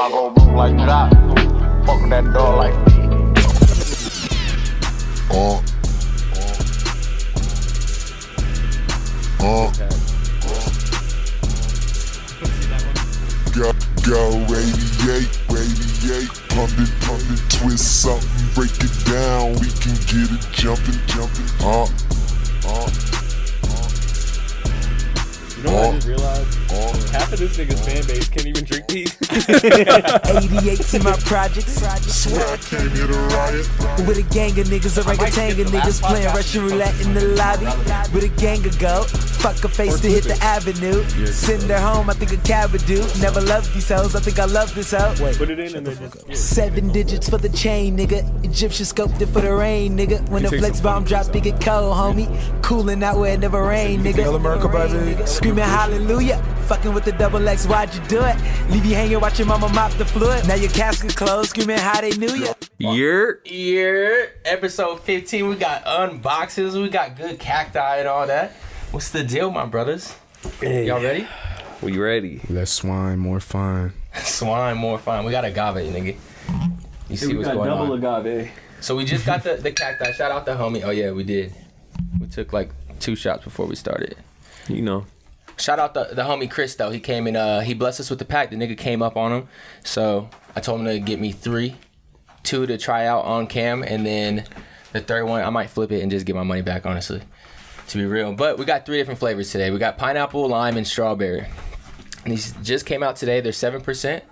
I go move like that. Fuck that door like me. Go radiate, pumpin', twist something, break it down, we can get it jumpin'. You know what I just realized? Half of this nigga's fan base can't even drink these. 88 to my projects. Swear I came here to riot. With a gang of niggas, orangutan niggas playing Russian roulette in the lobby. With a gang of go, fuck a face to hit the avenue. Send her home, I think a cab would do. Never loved these hoes, I think I love this hoe. Put it in and then just... 7 digits for the chain, nigga. Egyptian scoped it for the rain, nigga. When the flex bomb drop, big it cold, homie. Cooling out where it never rain, nigga. Screaming hallelujah. Fucking with the double X, why'd you do it? Leave you hanging, watch your mama mop the floor. Now your casket closed, screaming how they knew ya. Episode 15, we got unboxes, we got good cacti and all that. What's the deal, my brothers? Hey. Y'all ready? We ready. Less swine, more fine. Swine, more fine. We got agave, nigga. You see what's going on. Double agave. So we just got the cacti. Shout out the homie. Oh yeah, we did. We took like 2 shots before we started. You know. Shout out the homie Chris though. He came and he blessed us with the pack. The nigga came up on him. So I told him to get me 3. 2 to try out on cam, and then the third one I might flip it and just get my money back, honestly, to be real. But we got 3 different flavors today. We got pineapple, lime, and strawberry. And these just came out today. They're 7%.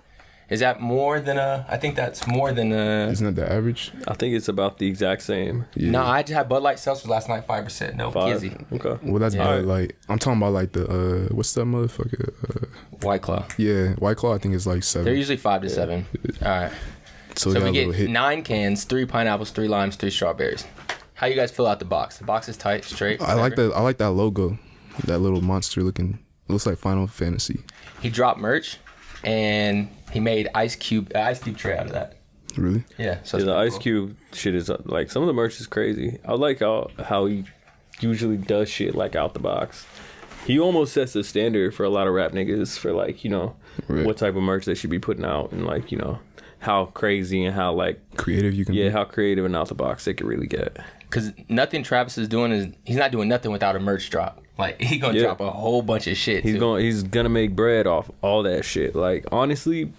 Is that more than I think that's more than Isn't that the average? I think it's about the exact same. Yeah. No, I just had Bud Light Seltzer last night, 5%. No, 5. Kizzy. Okay. Well, that's Yeah. Bud Light. I'm talking about like the what's that motherfucker? White Claw. Yeah, White Claw. I think is like 7. They're usually 5 to 7. All right. so So got we a little get hit. 9 cans, 3 pineapples, 3 limes, 3 strawberries. How you guys fill out the box? The box is tight, straight. I like that logo. That little monster looking. It looks like Final Fantasy. He dropped merch, and he made ice cube tray out of that. Really? Yeah. So Yeah, it's the pretty Ice Cube shit is like, some of the merch is crazy. I like how he usually does shit like out the box. He almost sets the standard for a lot of rap niggas for like, you know, Right. what type of merch they should be putting out, and like, you know, how crazy and how like Creative you can be. how creative and out the box they could really get. Because nothing Travis is doing is he's not doing nothing without a merch drop. Like he gonna Yeah. drop a whole bunch of shit. He's too. he's gonna make bread off all that shit. Like honestly,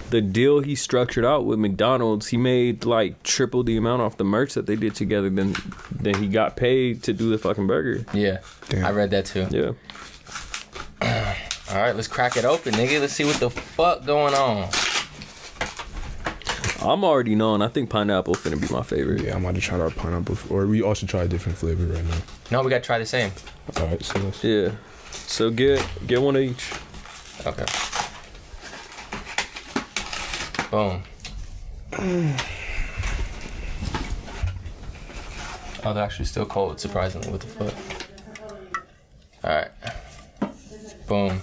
the deal he structured out with McDonald's, he made like triple the amount off the merch that they did together than he got paid to do the fucking burger. Yeah. Damn. I read that too. Yeah. All right, let's crack it open, nigga. Let's see what the fuck going on. I'm already knowing. I think pineapple finna be my favorite. Yeah, I'm about to try our pineapple, or we all should try a different flavor right now. No, we gotta try the same. All right, so let's. Yeah. So get one of each. Okay. Boom. Oh, they're actually still cold, surprisingly. What the fuck? Alright. Boom.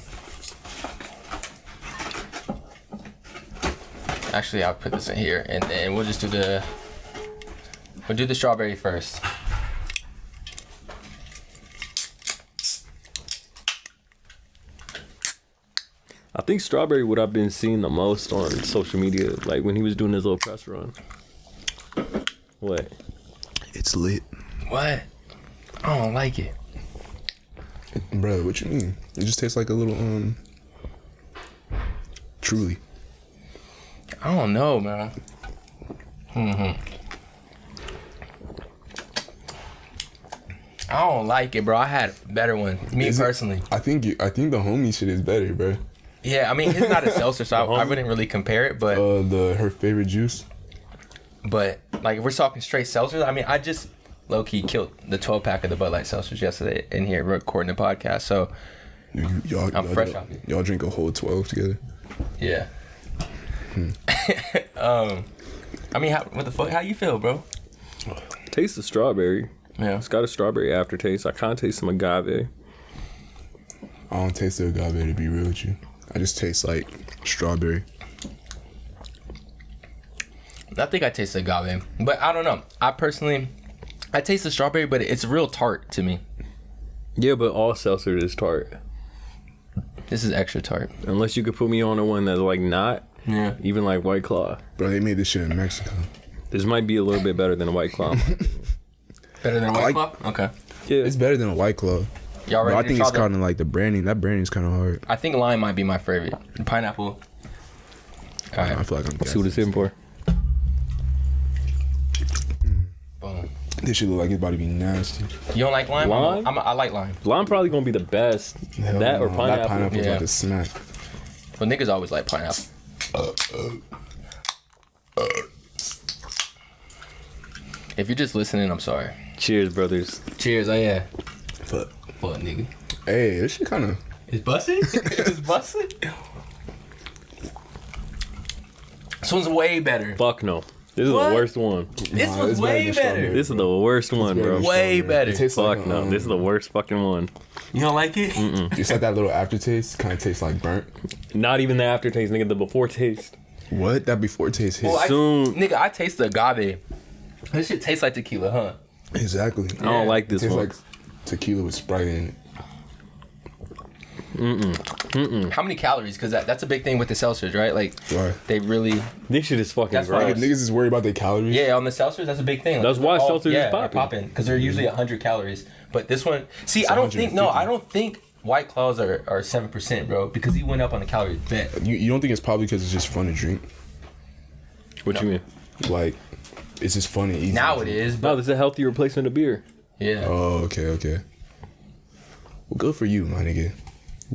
Actually, I'll put this in here, and then we'll just do the strawberry first. I think strawberry what I've been seeing the most on social media, like when he was doing his little press run. What? It's lit. What? I don't like it. Bro, what you mean? It just tastes like a little Truly. I don't know, man. I don't like it, bro. I had better ones. Me Is it? personally. I think the homie shit is better, bro. Yeah, I mean, it's not a seltzer, so I wouldn't really compare it, but Her favorite juice. like if we're talking straight seltzers, I mean, I just low key killed the 12-pack of the Bud Light seltzers yesterday in here recording the podcast. So I'm fresh off it. Y'all drink a whole 12 together. yeah. I mean, what the fuck? How you feel, bro? Taste the strawberry. Yeah. It's got a strawberry aftertaste. I kind of taste some agave. I don't taste the agave, to be real with you. I just taste like strawberry. I think I taste the agave, but I don't know. I taste the strawberry, but it's real tart to me. Yeah, but all seltzer is tart. This is extra tart. Unless you could put me on a one that's like not. Yeah. Even like White Claw. Bro, they made this shit in Mexico. This might be a little bit better than a White Claw. Better than a White Claw? Okay. Yeah. It's better than a White Claw. Y'all ready But I to think try it's kind of like the branding. That branding's kind of hard. I think lime might be my favorite. Pineapple. All right. I feel like I'm Let's see what it's guessing. in for. Boom. This shit look like it's about to be nasty. You don't like lime? Lime? I like lime. Lime probably gonna be the best. Hell That or no, pineapple. That pineapple's Yeah. about to smack. But niggas always like pineapple. If you're just listening, I'm sorry. Cheers, brothers. Cheers. Oh yeah. Fuck. Fuck, nigga. Hey, this shit kind of. It's busted? It's busted? This one's way better. Fuck no. This is What? the worst one. This Nah, one's it's way better than better. strawberry. This is the worst one, bro. Way better. It tastes Fuck like no. This is the worst fucking one. You don't like it? It's like that little aftertaste. Kind of tastes like burnt. Not even the aftertaste, nigga. The before taste. What? That before taste hits. Well, Soon. Nigga, I taste the agave. This shit tastes like tequila, huh? Exactly. I don't like It this tastes one. like tequila with Sprite in it. How many calories? Because that's a big thing with the seltzers, right? Like, Right. they really... This shit is fucking That's why gross. Niggas is worried about their calories. Yeah, on the seltzers, that's a big thing. Like, That's why seltzers is they're popping. popping. Because they're usually 100 calories. But this one... See, It's I don't think... No, 150. I don't think White Claws are 7%, bro. Because he went up on the calories. Bet. You don't think it's probably because it's just fun to drink? What you mean? Like, it's just fun and easy. Now to it drink. is, No, but... this is a healthy replacement of beer. Yeah. Oh, okay. Well, good for you, my nigga.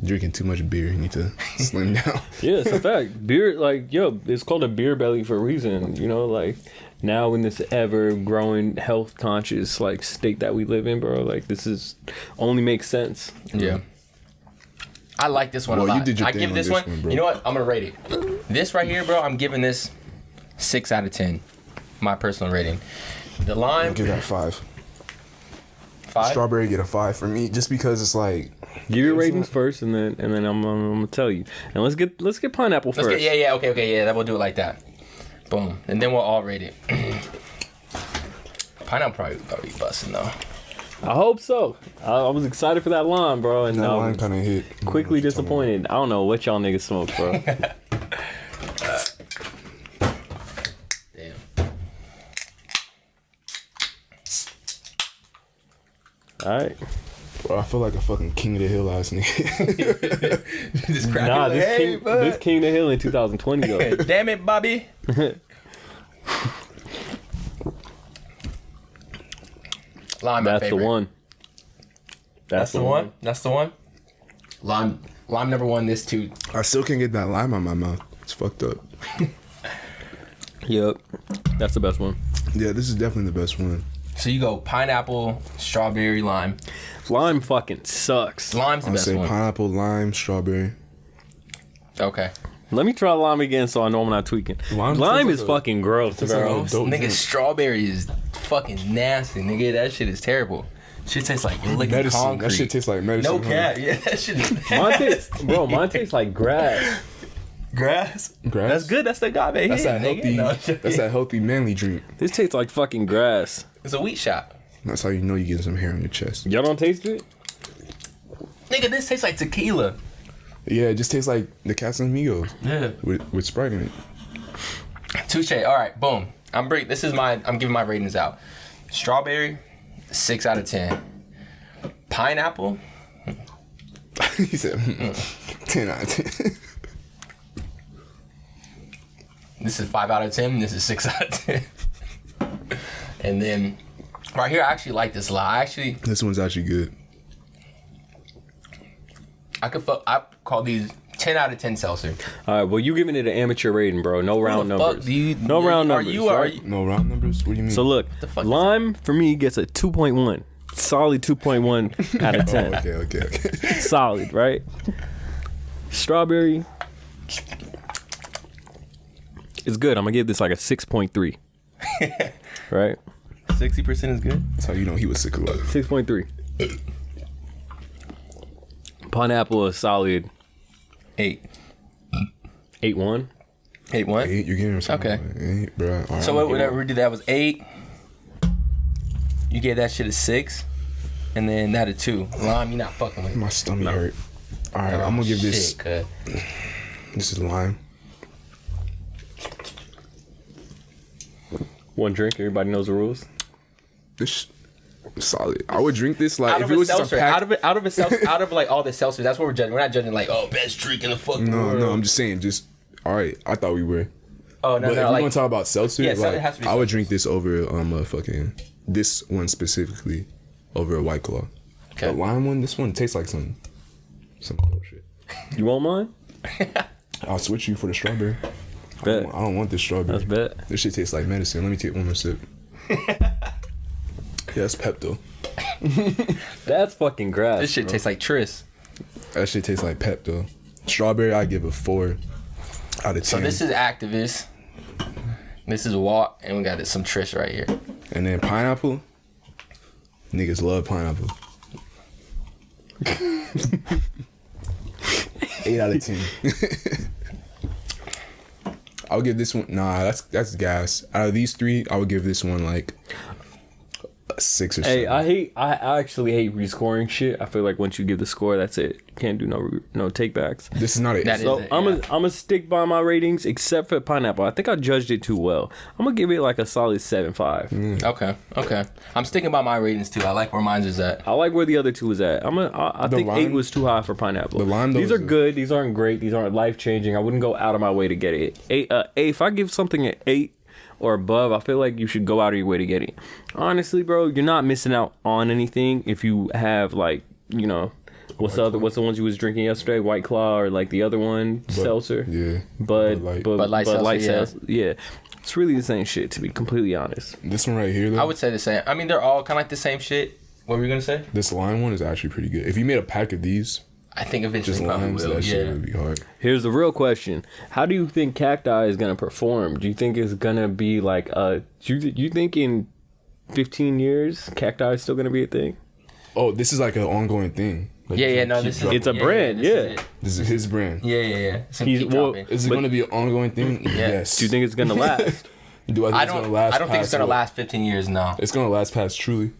Drinking too much beer. You need to slim down. Yeah, it's a fact. Beer, like, yo, it's called a beer belly for a reason. You know, like, now in this ever growing health conscious, like, state that we live in, bro, like, this is only makes sense. Yeah. I like this one Well, a lot. you did your I thing give on this this one, one, bro. you know what? I'm gonna rate it. This right here, bro, I'm giving this 6 out of 10. My personal rating. The lime, Give that 5. 5. Strawberry get a 5 for me, just because it's like. Give your ratings first, and then I'm gonna tell you. And let's get pineapple Let's first. get, okay, that we'll do it like that. Boom, and then we'll all rate it. Pineapple probably busting though. I hope so. I was excited for that lime, bro, and That I line was kind of hit. quickly disappointed. I don't know what y'all niggas smoke, bro. Damn. All right. Bro, I feel like a fucking king of the hill ass nigga. Just Nah, this King of the Hill in 2020 though. Damn it, Bobby. Lime, my That's the favorite. one. That's the one. That's the one. Lime number 1. This 2. I still can't get that lime out my mouth. It's fucked up. Yep. That's the best one. Yeah, this is definitely the best one. So you go pineapple, strawberry, lime. Lime fucking sucks. Lime's the I'll best say one. pineapple, lime, strawberry. Okay. Let me try lime again so I know I'm not tweaking. Lime Lime tastes is like a- fucking gross, tastes like bro. a dope Nigga, drink. strawberry is fucking nasty, nigga. That shit is terrible. Shit tastes like you're licking Medicine. concrete. That shit tastes like medicine. No huh? cap. Yeah, that shit is Mine tastes like grass. grass. Grass? That's good. That's the agave. That's hit, that nigga. healthy. No, That's that healthy manly drink. This tastes like fucking grass. It's a wheat shot. That's how you know you're getting some hair on your chest. Y'all don't taste it? Nigga, this tastes like tequila. Yeah, it just tastes like the Casamigos Yeah. with Sprite in it. Touche. All right, boom. I'm giving my ratings out. Strawberry, 6 out of 10. Pineapple, He said 10 out of 10. this is 5 out of 10. This is 6 out of 10. And then right here, I actually like this a lot. This one's actually good. I call these 10 out of 10 seltzer. All right, well, you giving it an amateur rating, bro. No round Who the fuck numbers. do you- No round are numbers. you- are right? you- No round numbers? What do you mean? So look, fuck is lime for me gets a 2.1. Solid 2.1 out of 10. Oh, okay. Solid, right? Strawberry. It's good. I'm gonna give this like a 6.3. Right? 60% is good. That's how you know he was sick of life. 6.3. Pineapple is solid 8. 8.1. 8-1. 8, you're getting him something. Okay. 8, bro. All right, So whatever we did, that was 8. You gave that shit a 6. And then that a 2. Lime, you not fucking with it. My stomach hurt. All right, I'm gonna give this. Shit, cuz. This is lime. One drink, everybody knows the rules. This solid. I would drink this like Out if of it a was just a seltzer, pack. out of like all the seltzers, that's what we're judging. We're not judging like, oh, best drink in the fucking world. No, I'm just saying. Just all right. I thought we were. Oh no, But no, if we're like gonna talk about seltzer, Yeah, so like, it has to be I would seltzers. drink this over fucking this one specifically over a White Claw. Okay. The lime one, this one tastes like some bullshit. You want mine? I'll switch you for the strawberry. Bet. I don't want this strawberry. Let's bet. This shit tastes like medicine. Let me take one more sip. Yeah, that's Pepto. That's fucking grass. this shit bro. tastes like Tris. That shit tastes like Pepto. Strawberry, I give a 4 out of 10. So this is Activist. This is Walk, and we got some Tris right here. And then pineapple. Niggas love pineapple. 8 out of 10. I would give this one. Nah, that's gas. Out of these 3, I would give this one like a 6 or 7. Hey, I actually hate rescoring shit. I feel like once you give the score, that's it. You can't do no takebacks. This is not a. That is So it, I'm yeah. gonna stick by my ratings except for pineapple. I think I judged it too well. I'm gonna give it like a solid 7.5. Okay. I'm sticking by my ratings too. I like where mine's is at. I like where the other 2 is at. I think lime- 8 was too high for pineapple. the lime, These though, are is good. These aren't great. These aren't life changing. I wouldn't go out of my way to get it. 8. If I give something an 8 or above, I feel like you should go out of your way to get it. Honestly, bro, you're not missing out on anything if you have like, you know, what's the ones you was drinking yesterday? White Claw or like the other one, seltzer. Yeah. Bud Light seltzer, seltzer. Yeah. It's really the same shit, to be completely honest. This one right here, though. I would say the same. I mean, they're all kind of like the same shit. What were you gonna say? This lime one is actually pretty good. If you made a pack of these, I think eventually just probably limes, will. that shit Yeah. would be hard. Here's the real question. How do you think Cacti is going to perform? Do you think it's going to be like you think in 15 years Cacti is still going to be a thing? Oh, this is like an ongoing thing. Like, Yeah. you No, keep this is dropping. It's a brand, this yeah. is it. This is his brand. Yeah. So He's- keep well, dropping. Is it But- going to be an ongoing thing? Yes. Do you think it's going to last? Do I think I it's going to don't. last? I don't think it's past gonna what? last 15 years. No. It's going to last past Truly.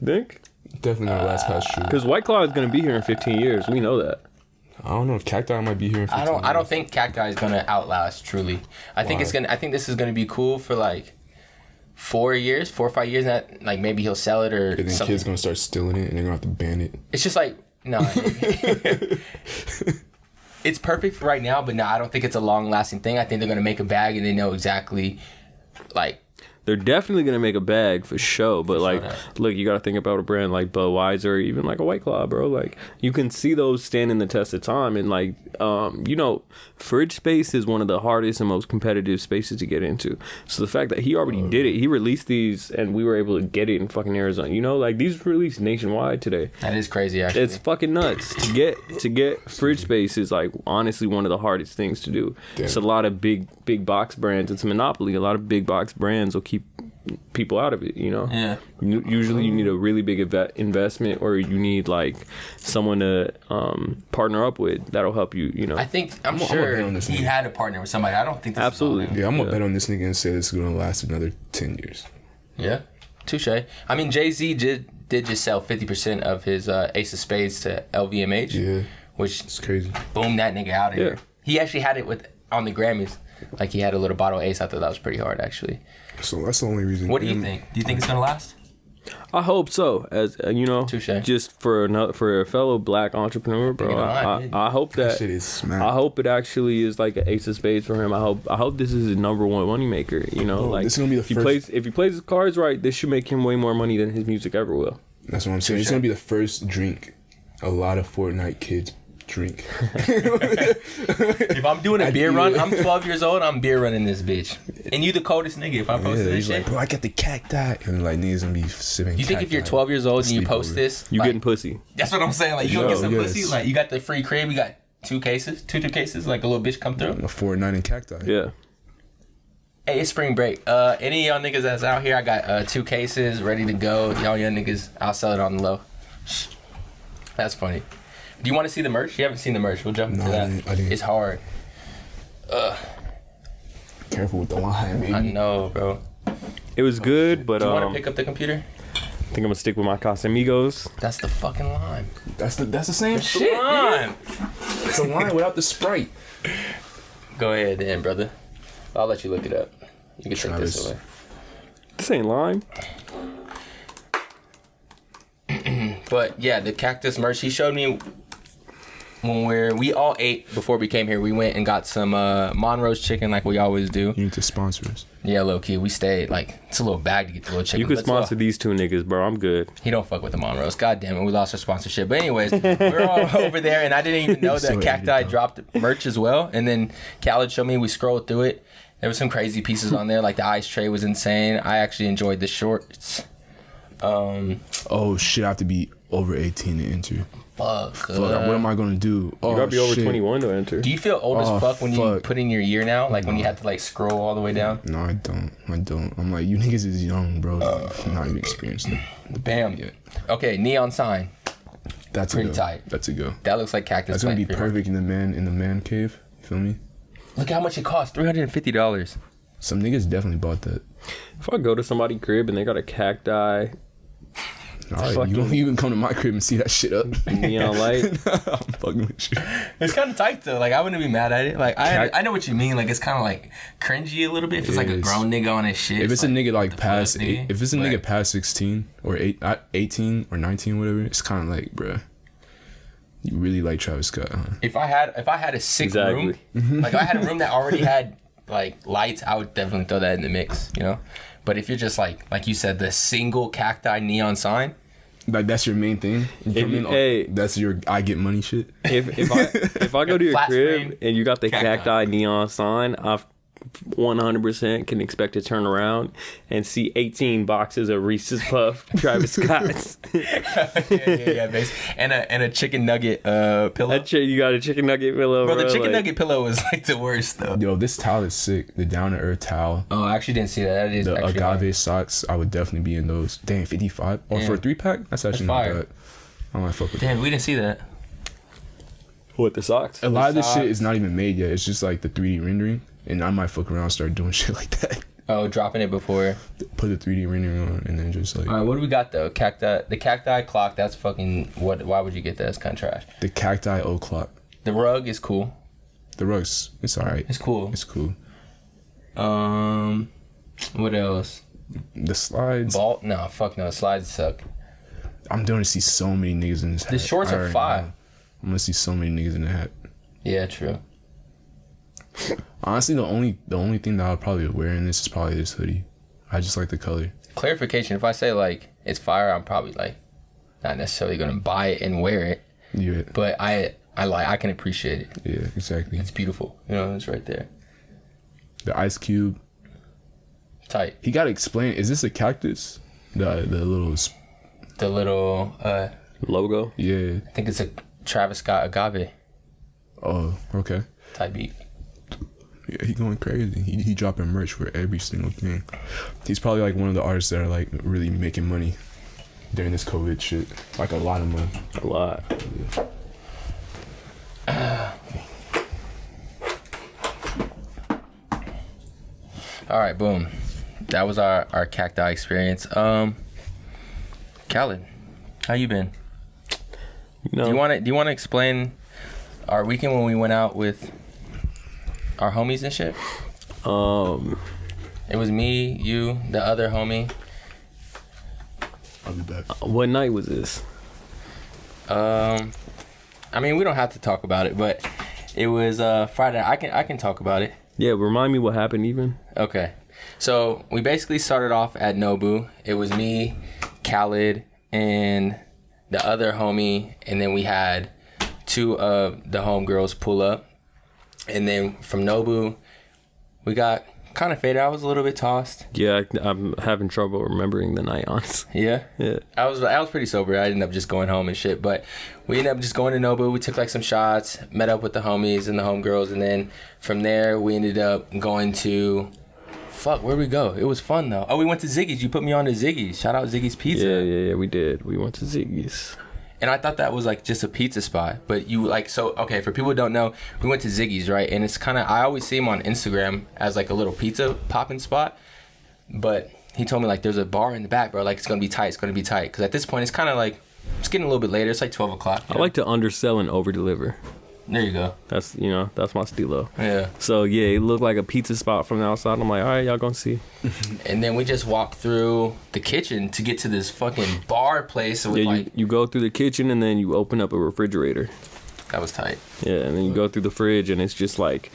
Think? Definitely going to last past Truly. Because White Claw is going to be here in 15 years. We know that. I don't know if Cacti might be here in 15 I don't years. think Cacti is gonna outlast Truly. I think Why? I think this is gonna be cool for like 4 or 5 years. That like maybe he'll sell it or And then something. kids going to start stealing it and they're going to have to ban it. It's just like no. It's perfect for right now, but no, I don't think it's a long lasting thing. I think they're gonna make a bag and they know exactly like. They're definitely going to make a bag for sure. But, like, yeah. look, you got to think about a brand like Budweiser or even like a White Claw, bro. Like, you can see those standing the test of time. And, like, you know, fridge space is one of the hardest and most competitive spaces to get into. So the fact that he already did it, he released these and we were able to get it in fucking Arizona. You know, like, these were released nationwide today. That is crazy, actually. It's fucking nuts. To get fridge space is like honestly one of the hardest things to do. Damn. It's a lot of big box brands. It's a monopoly. A lot of big box brands will keep people out of it, you know. Yeah. Usually you need a really big investment or you need like someone to partner up with that'll help you, you know. I think I'm I'm a sure bet on this he nigga. had to partner with somebody. I don't think this Absolutely. Is all him. Yeah, I'm going to bet on this nigga and say this is going to last another 10 years. Yeah, touche. I mean, Jay-Z did just sell 50% of his Ace of Spades to LVMH. Yeah. Which It's crazy. boomed that nigga out of Yeah. here. He actually had it on the Grammys. Like he had a little bottle of Ace. I thought that was pretty hard, actually. So that's the only reason. What do you think? Do you think it's gonna last? I hope so. As you know, Touche. just for a fellow black entrepreneur, bro. Think it don't lie, I hope That that shit is smack. I hope it actually is like an ace of spades for him. I hope this is his number one moneymaker. You know, like this is gonna be the if he plays his cards right, this should make him way more money than his music ever will. That's what I'm saying. It's going to be the first drink a lot of Fortnite kids drink. If I'm doing a beer run, I'm 12 years old. I'm beer running this bitch. And you the coldest nigga. If I post Yeah, this he's shit, like, bro, I got the cacti. And like, niggas going to be sipping you think if you're cacti. 12 years old and you post Sleepover. this, You like, getting pussy? that's what I'm saying. Like you gonna get some Yes. pussy. Like you got the free crib. You got two cases. Like a little bitch come through. A Fortnite and cacti. Yeah. Hey, it's spring break. Any of y'all niggas that's out here, I got 2 cases ready to go. Y'all young niggas, I'll sell it on the low. That's funny. Do you want to see the merch? You haven't seen the merch. We'll jump into No, I that. didn't. It's hard. Careful with the line, baby. I know, bro. It was good, but Do you want I to pick up the computer? think I'm gonna stick with my Casamigos. That's the fucking lime. That's the same Shit, shit. lime. It's a line without the Sprite. Go ahead then, brother. I'll let you look it up. You can take this Travis. away. This ain't lime. But yeah, the cactus merch he showed me when we all ate before we came here. We went and got some Monroe's chicken like we always do. You need to sponsor us. Yeah, low key, we stayed like it's a little bag to get the little chicken. You could but it's a little- sponsor these two niggas, bro. I'm good. He don't fuck with the Monroes. God damn it, we lost our sponsorship. But anyways, we're all over there, and I didn't even know that So Cacti angry, dropped merch as well. And then KHALID showed me. We scrolled through it. There was some crazy pieces on there. Like the ice tray was insane. I actually enjoyed the shorts. Oh shit! I have to be over 18 to enter. Fuck. What am I gonna do? Oh, You gotta be over shit. 21 to enter. Do you feel old Oh, as fuck when you fuck. put in your year now? Like when you have to like scroll all the way down? No, I don't. I'm like, you niggas is young, bro. Not even experienced. Bam. Yeah. Okay, neon sign. That's Pretty a go. tight. That's a go. That looks like cactus. That's gonna be plant for you. perfect in the man cave. You feel me? Look how much it costs. $350. Some niggas definitely bought that. If I go to somebody's crib and they got a cacti All right, Fucking- you can come to my crib and see that shit up. neon light, I'm fucking with you. It's kind of tight though. Like I wouldn't be mad at it. Like I know what you mean. Like it's kind of like cringy a little bit. If it's like a It is. grown nigga on his shit. If it's a nigga like the past, fuck, nigga? if it's a But- nigga past 16 or 18 or 19, whatever, it's kind of like, bruh, you really like Travis Scott, huh? If I had a sick Exactly. room, like if I had a room that already had like lights, I would definitely throw that in the mix. You know. But if you're just like you said, the single cacti neon sign. Like that's your main thing. You feel If you- me? hey. That's your I get money shit. if I go to your Flat crib screen, and you got the cacti. cacti neon sign, I 100% can expect to turn around and see 18 boxes of Reese's Puff Travis Scott's. yeah, base. And a chicken nugget pillow. You got a chicken nugget pillow, Bro, bro. the chicken like, nugget pillow was like the worst though. Yo, this towel is sick. The down to earth towel. Oh, I actually didn't see that. That is The actually agave socks, I would definitely be in those. Damn, 55. Or for a 3-pack, that's actually not fire. bad. I might fuck with that. Damn, we didn't see that. What, the socks? A lot of this socks. shit is not even made yet. It's just like the 3D rendering, and I might fuck around and start doing shit like that. Oh, dropping it before. Put the 3D rendering on, and then just like All right, what do we got though? The cacti clock. That's fucking what? Why would you get that? That's kind of trash. the cacti o'clock. The rug is cool. The rugs, it's alright. It's cool. It's cool. What else? The slides. Vault? No, fuck no. Slides suck. I'm going to see so many niggas in this hat. The shorts I are already fire. know. I'm gonna see so many niggas in the hat. Yeah, true. Honestly, the only thing that I'll probably wear in this is probably this hoodie. I just like the color. Clarification: if I say like it's fire, I'm probably like not necessarily gonna buy it and wear it, Yeah, but I can appreciate it. yeah, exactly. It's beautiful. You know, it's right there. The ice cube. Tight. He gotta explain. Is this a cactus? The little. The little Logo? Yeah. I think it's a Travis Scott agave Oh, okay. type beat. Yeah, he going crazy. He dropping merch for every single thing. He's probably like one of the artists that are like really making money during this COVID shit. Like a lot of money. A lot. All right, boom. That was our cacti experience. KHALID, how you been? You know, Do you want to explain our weekend when we went out with our homies and shit? It was me, you, the other homie. I'll be back. what night was this? I mean, we don't have to talk about it, but it was Friday. I can talk about it. Yeah, remind me what happened even. Okay. So we basically started off at Nobu. It was me, KHALID, and the other homie, and then we had two of the homegirls pull up. And then from Nobu, we got kind of faded. I was a little bit tossed. Yeah, I'm having trouble remembering the night, honestly. Yeah. Yeah. I was pretty sober. I ended up just going home and shit. But we ended up just going to Nobu. We took like some shots, met up with the homies and the homegirls, and then from there we ended up going to where'd we go? It was fun though. Oh, we went to Ziggy's. You put me on to Ziggy's. Shout out Ziggy's Pizza. Yeah, we did. We went to Ziggy's. And I thought that was like just a pizza spot. But you like, so okay, for people who don't know, we went to Ziggy's, right? And it's kind of, I always see him on Instagram as like a little pizza popping spot. But he told me like there's a bar in the back, bro. Like it's gonna be tight. It's gonna be tight. Because at this point, it's kind of like, it's getting a little bit later. It's like 12 o'clock. I like to undersell and overdeliver. There you go. That's that's my stilo. Yeah. So yeah, it looked like a pizza spot from the outside. I'm like, all right, y'all gonna see. And then we just walked through the kitchen to get to this fucking bar place. With Yeah, you go through the kitchen and then you open up a refrigerator. That was tight. Yeah, and then you go through the fridge and it's just like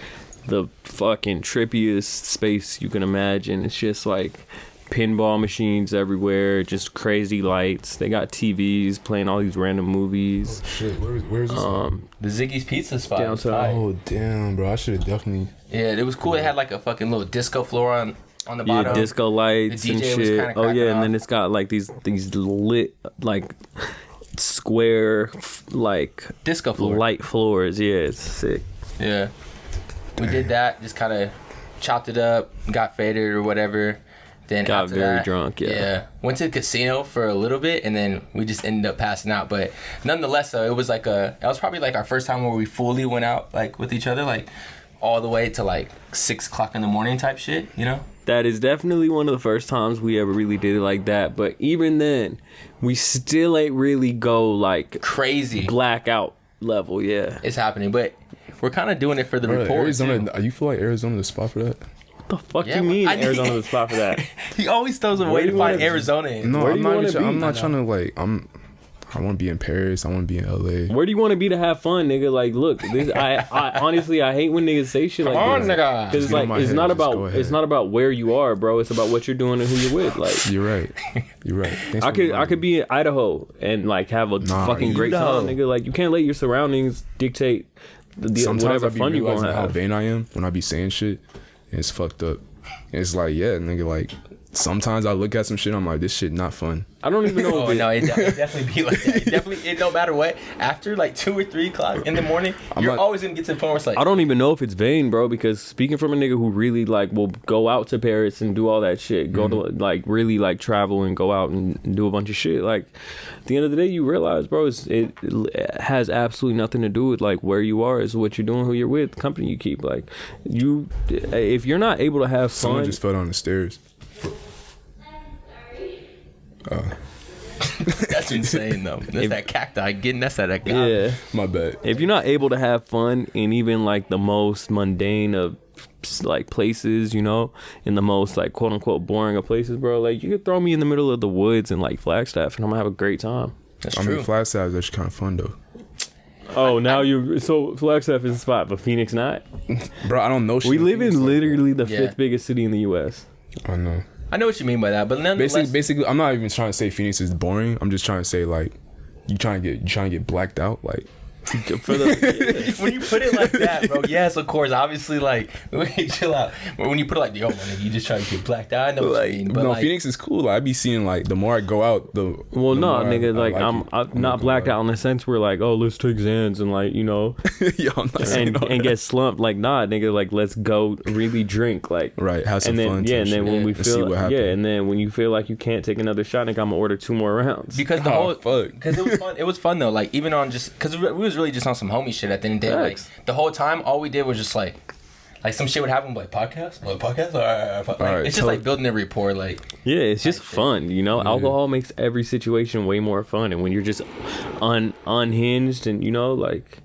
the fucking trippiest space you can imagine. It's just like pinball machines everywhere, just crazy lights. They got TVs playing all these random movies. Oh, shit, where's this? The Ziggy's Pizza spot. Downtown. Oh damn, bro! I should have definitely. Yeah, it was cool. It had like a fucking little disco floor on the bottom. Yeah, disco lights The and DJ was shit. kinda Oh yeah, cracking and then off. it's got like these lit like square like Disco floor. light floors. Yeah, it's sick. Yeah. We did that. Just kind of chopped it up, got faded or whatever. Then Got after very that, drunk, yeah. Went to the casino for a little bit, and then we just ended up passing out. But nonetheless, though, it was probably like our first time where we fully went out like with each other, like all the way to like 6 o'clock in the morning type shit, you know? That is definitely one of the first times we ever really did it like that. But even then, we still ain't really go like Crazy. blackout level. Yeah. It's happening, but we're kind of doing it for the Bro, report. Arizona, too. you feel like Arizona the spot for that? What the fuck Yeah, you mean I- Arizona the spot for that? He always throws a Where way do to you find wanna- Arizona in. No, Where do I'm you not. wanna Even, be? I'm not trying to like. I want to be in Paris. I want to be in LA. Where do you want to be to have fun, nigga? Like, look, this, I honestly, I hate when niggas say shit like Come on, this. nigga. Because it's Get on like, my it's head, not just go about, ahead. it's not about where you are, bro. It's about what you're doing and who you're with. Like, You're right. You're right. Thanks I for could reminding be in Idaho and like have a fucking great Idaho. time, nigga. Like, you can't let your surroundings dictate Sometimes whatever I be fun you realizing gonna how have. vain I am when I be saying shit. And it's fucked up. And it's like, yeah, nigga, like, sometimes I look at some shit, I'm like, this shit not fun. I don't even know. Oh if no, it definitely be like that. It don't matter what. After like 2 or 3 o'clock in the morning, you're not- always gonna get to the point where it's like, I don't even know if it's vain, bro, because speaking from a nigga who really like will go out to Paris and do all that shit, go to like really like travel and go out and do a bunch of shit. Like at the end of the day, you realize, bro, it has absolutely nothing to do with like where you are. It's what you're doing, who you're with, the company you keep. Like if you're not able to have Someone fun, just fell down the stairs. that's insane though. That's that cacti getting that's that guy. yeah. My bad. If you're not able to have fun in even like the most mundane of like places, you know, in the most like quote unquote boring of places, bro, like you could throw me in the middle of the woods in like Flagstaff and I'm gonna have a great time. That's I true. mean, Flagstaff is actually kind of fun though. Oh, now so Flagstaff is the spot, but Phoenix not. Bro, I don't know shit. We live in Phoenix, literally the Yeah. 5th biggest city in the U.S. I know. I know what you mean by that, but nonetheless, Basically, I'm not even trying to say Phoenix is boring. I'm just trying to say like, you trying to get blacked out. Like, For the when you put it like that, bro, yes, of course, obviously, like, chill out. But when you put it like, yo, man, nigga, you just trying to get blacked out. I know what you mean, but no, like, Phoenix is cool. Like, I be seeing like the more I go out, the well, the no, more nigga, I like I'm not blacked out in the sense where like, oh, let's take Xans and like, you know, Yo, I'm not saying all and that. get slumped. Like, nah, nigga, like let's go really drink, like. Right, have some And then fun. yeah, type and then shit. when we And see feel what happens. and then when you feel like you can't take another shot, nigga, I'm gonna order 2 more rounds. because the Oh, whole, fuck. because it was fun. It was fun though. Like even on just because we was really just on some homie shit at the end of the day. Like Facts. the whole time, all we did was just like some shit would happen, like podcast, like, All right. Alright, It's just like building a rapport, like. Yeah, it's just Type shit. fun, you know. Alcohol makes every situation way more fun, and when you're just unhinged and you know, like,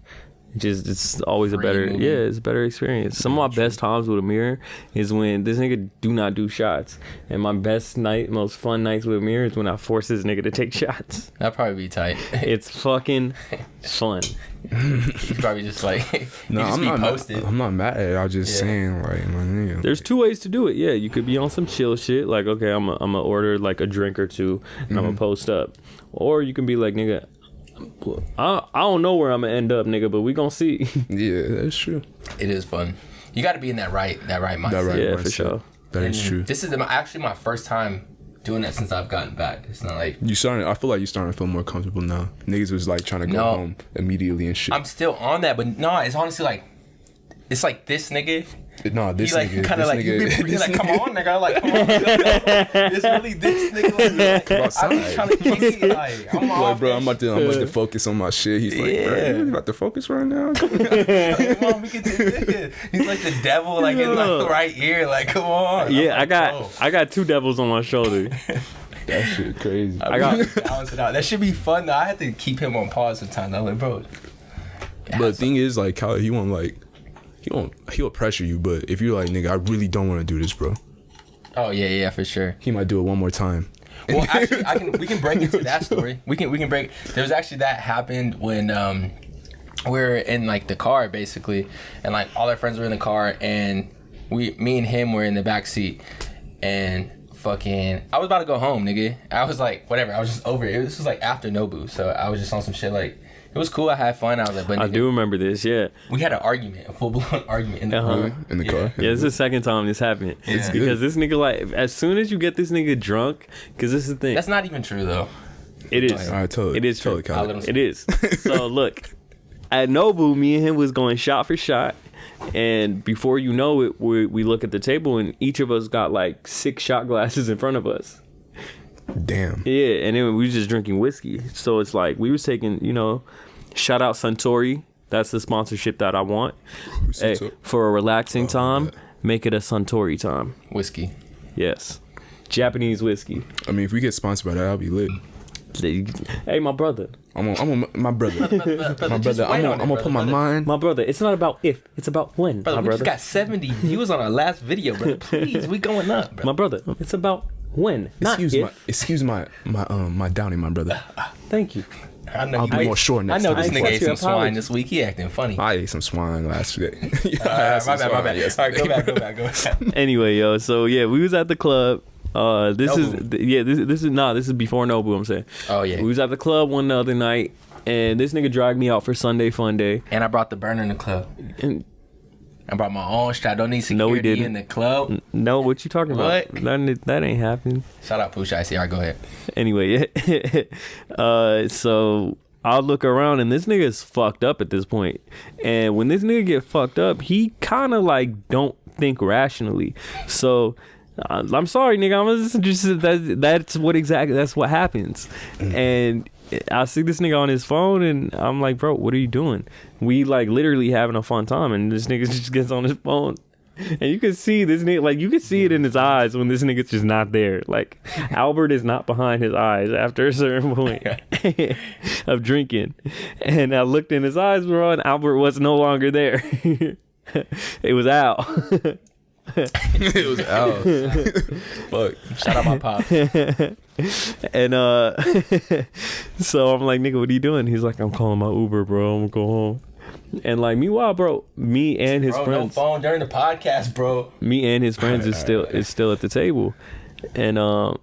it's always a Free better, moving. yeah, it's a better experience. Some of my best times with Amir is when this nigga do not do shots, and my best night, most fun nights with Amir is when I force this nigga to take shots. That'd probably be tight. It's fucking fun. He's probably just like No, he just I'm be not. posted. I'm not mad at it. I was just Yeah. saying, like, my nigga. There's 2 ways to do it. Yeah, you could be on some chill shit, like okay, I'm gonna order like a drink or 2, and I'm gonna post up, or you can be like, nigga, I don't know where I'm gonna end up, nigga, but we gonna see. Yeah, that's true. It is fun. You got to be in that right mindset. That right Yeah, mindset. for sure. That is And true. This is actually my first time doing that since I've gotten back. It's not like You starting? I feel like you starting to feel more comfortable now. Niggas was like trying to go No. home immediately and shit. I'm still on that, but no, it's honestly like it's like this nigga. Nah, this He like nigga. kind of this like nigga. you're like, come on, nigga, like come on. It's really this nigga. Like, outside. I'm just trying to kick it. Like I'm Like, off. bro, I'm about to focus on my shit. He's like, bro, Yeah. you about to focus right now? Come on, we can do this. He's like the devil, like in like the right ear. Like come on. Yeah, I'm like, I got 2 devils on my shoulder. That shit crazy. I got balance it out. That should be fun though. I had to keep him on pause sometimes. I'm like, bro, But the thing is, like, Khalid, he'll pressure you. But if you're like, nigga, I really don't want to do this, bro. Oh yeah, for sure. He might do it one more time. Well, actually, we can break into that story. We can break. There was actually that happened when we're in like the car basically, and like all our friends were in the car, and me and him were in the back seat, and fucking I was about to go home, nigga. I was like, whatever. I was just over it. This was like after Nobu, so I was just on some shit like. It was cool. I had fun. I was like, but nigga, I do remember this. Yeah, we had an argument, a full blown argument in the car. In the car. Yeah, this is the second time this happened. It's Yeah. because this nigga, like, as soon as you get this nigga drunk, because this is the thing. That's not even true though. It is. All right, tell it. It is Tell true. it, Khalid. It is. So look, at Nobu, me and him was going shot for shot, and before you know it, we look at the table and each of us got like 6 shot glasses in front of us. Damn. Yeah, and then we were just drinking whiskey. So it's like we was taking, you know, shout out Suntory. That's the sponsorship that I want. Hey, for a relaxing time, make it a Suntory time. Whiskey. Yes, Japanese whiskey. I mean, if we get sponsored by that, I'll be lit. Hey, my brother. My brother. My brother. I'm gonna put my mind. My brother, it's not about if, it's about when. Brother, my we brother. just got 70 views on our last video, bro. Please, we going up, bro. My brother, it's about when, not Excuse if. my downing, my brother. Thank you. I know I'll be more sure next time. I know this nigga ate some swine apology. this week. He acting funny. I ate some swine last day. My bad. Yes. All right, go back. Anyway, yo, so yeah, we was at the club. This is before Nobu, I'm saying. Oh, yeah. We was at the club one other night, and this nigga dragged me out for Sunday Fun Day. And I brought the burner in the club. And I brought my own strap. Don't need No, we security didn't. in the club. no, what you talking about? What? That ain't happening. Shout out Pusha. I see. All right, go ahead. Anyway, so I'll look around and this nigga is fucked up at this point. And when this nigga get fucked up, he kind of like don't think rationally. So I'm sorry, nigga. I'm just that's what happens. And I see this nigga on his phone and I'm like, bro, what are you doing? We like literally having a fun time and this nigga just gets on his phone. And you can see this nigga, like, you can see it in his eyes when this nigga's just not there. Like, Albert is not behind his eyes after a certain point of drinking. And I looked in his eyes, bro, and Albert was no longer there. It was Al. It was out. Fuck. Shout out my pop. And so I'm like, nigga, what are you doing? He's like, I'm calling my Uber, bro. I'm gonna go home. And like, meanwhile, bro, me and his Bro, friends, no phone during the podcast, bro. me and his friends is still at the table. And I'm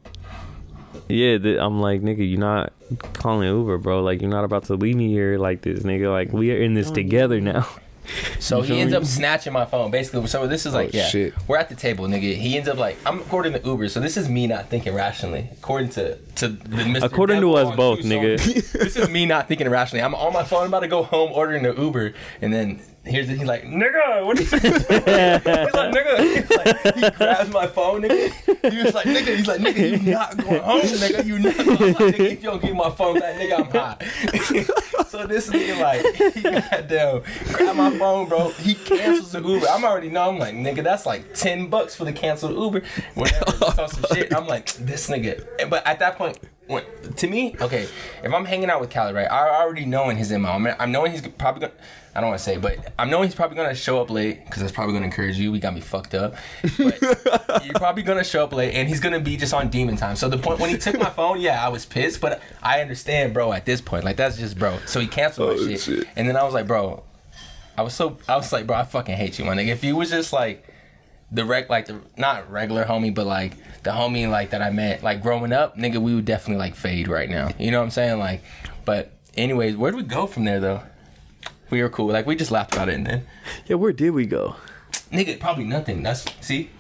like, nigga, you're not calling Uber, bro. Like, you're not about to leave me here like this, nigga. Like, we are in this together now. So he ends up snatching my phone, basically. So this is like, shit. we're at the table, nigga. He ends up like, I'm according to Uber, so this is me not thinking rationally. According to the Mr. According Devil to us on both, Two nigga. Songs, this is me not thinking rationally. I'm on my phone, I'm about to go home, ordering the Uber, and then he's like, nigga, what are you He's like, nigga. He grabs my phone, nigga. He was like, nigga, you not going home, nigga. You not going home, nigga. If you don't give me my phone back, nigga, I'm hot. So this nigga, like, he goddamn grab my phone, bro. He cancels the Uber. I'm like, nigga, that's like $10 for the canceled Uber. Whatever, just on some shit. I'm like, this nigga. But at that point, to me, okay, if I'm hanging out with Khalid, right, I already know in his MO. I'm knowing he's probably gonna, I don't want to say, but I'm knowing he's probably gonna show up late because that's probably gonna encourage you. We got me fucked up. But you're probably gonna show up late and he's gonna be just on demon time. So the point when he took my phone, yeah, I was pissed, but I understand, bro. At this point, like, that's just bro. So he canceled my shit, and then I was like, bro, I was like, bro, I fucking hate you, my nigga. If you was just like not regular homie, but like the homie like that I met like growing up, nigga, we would definitely like fade right now. You know what I'm saying? Like, but anyways, where do we go from there though? We were cool. Like, we just laughed about it and then. Yeah, where did we go? Nigga, probably nothing. See?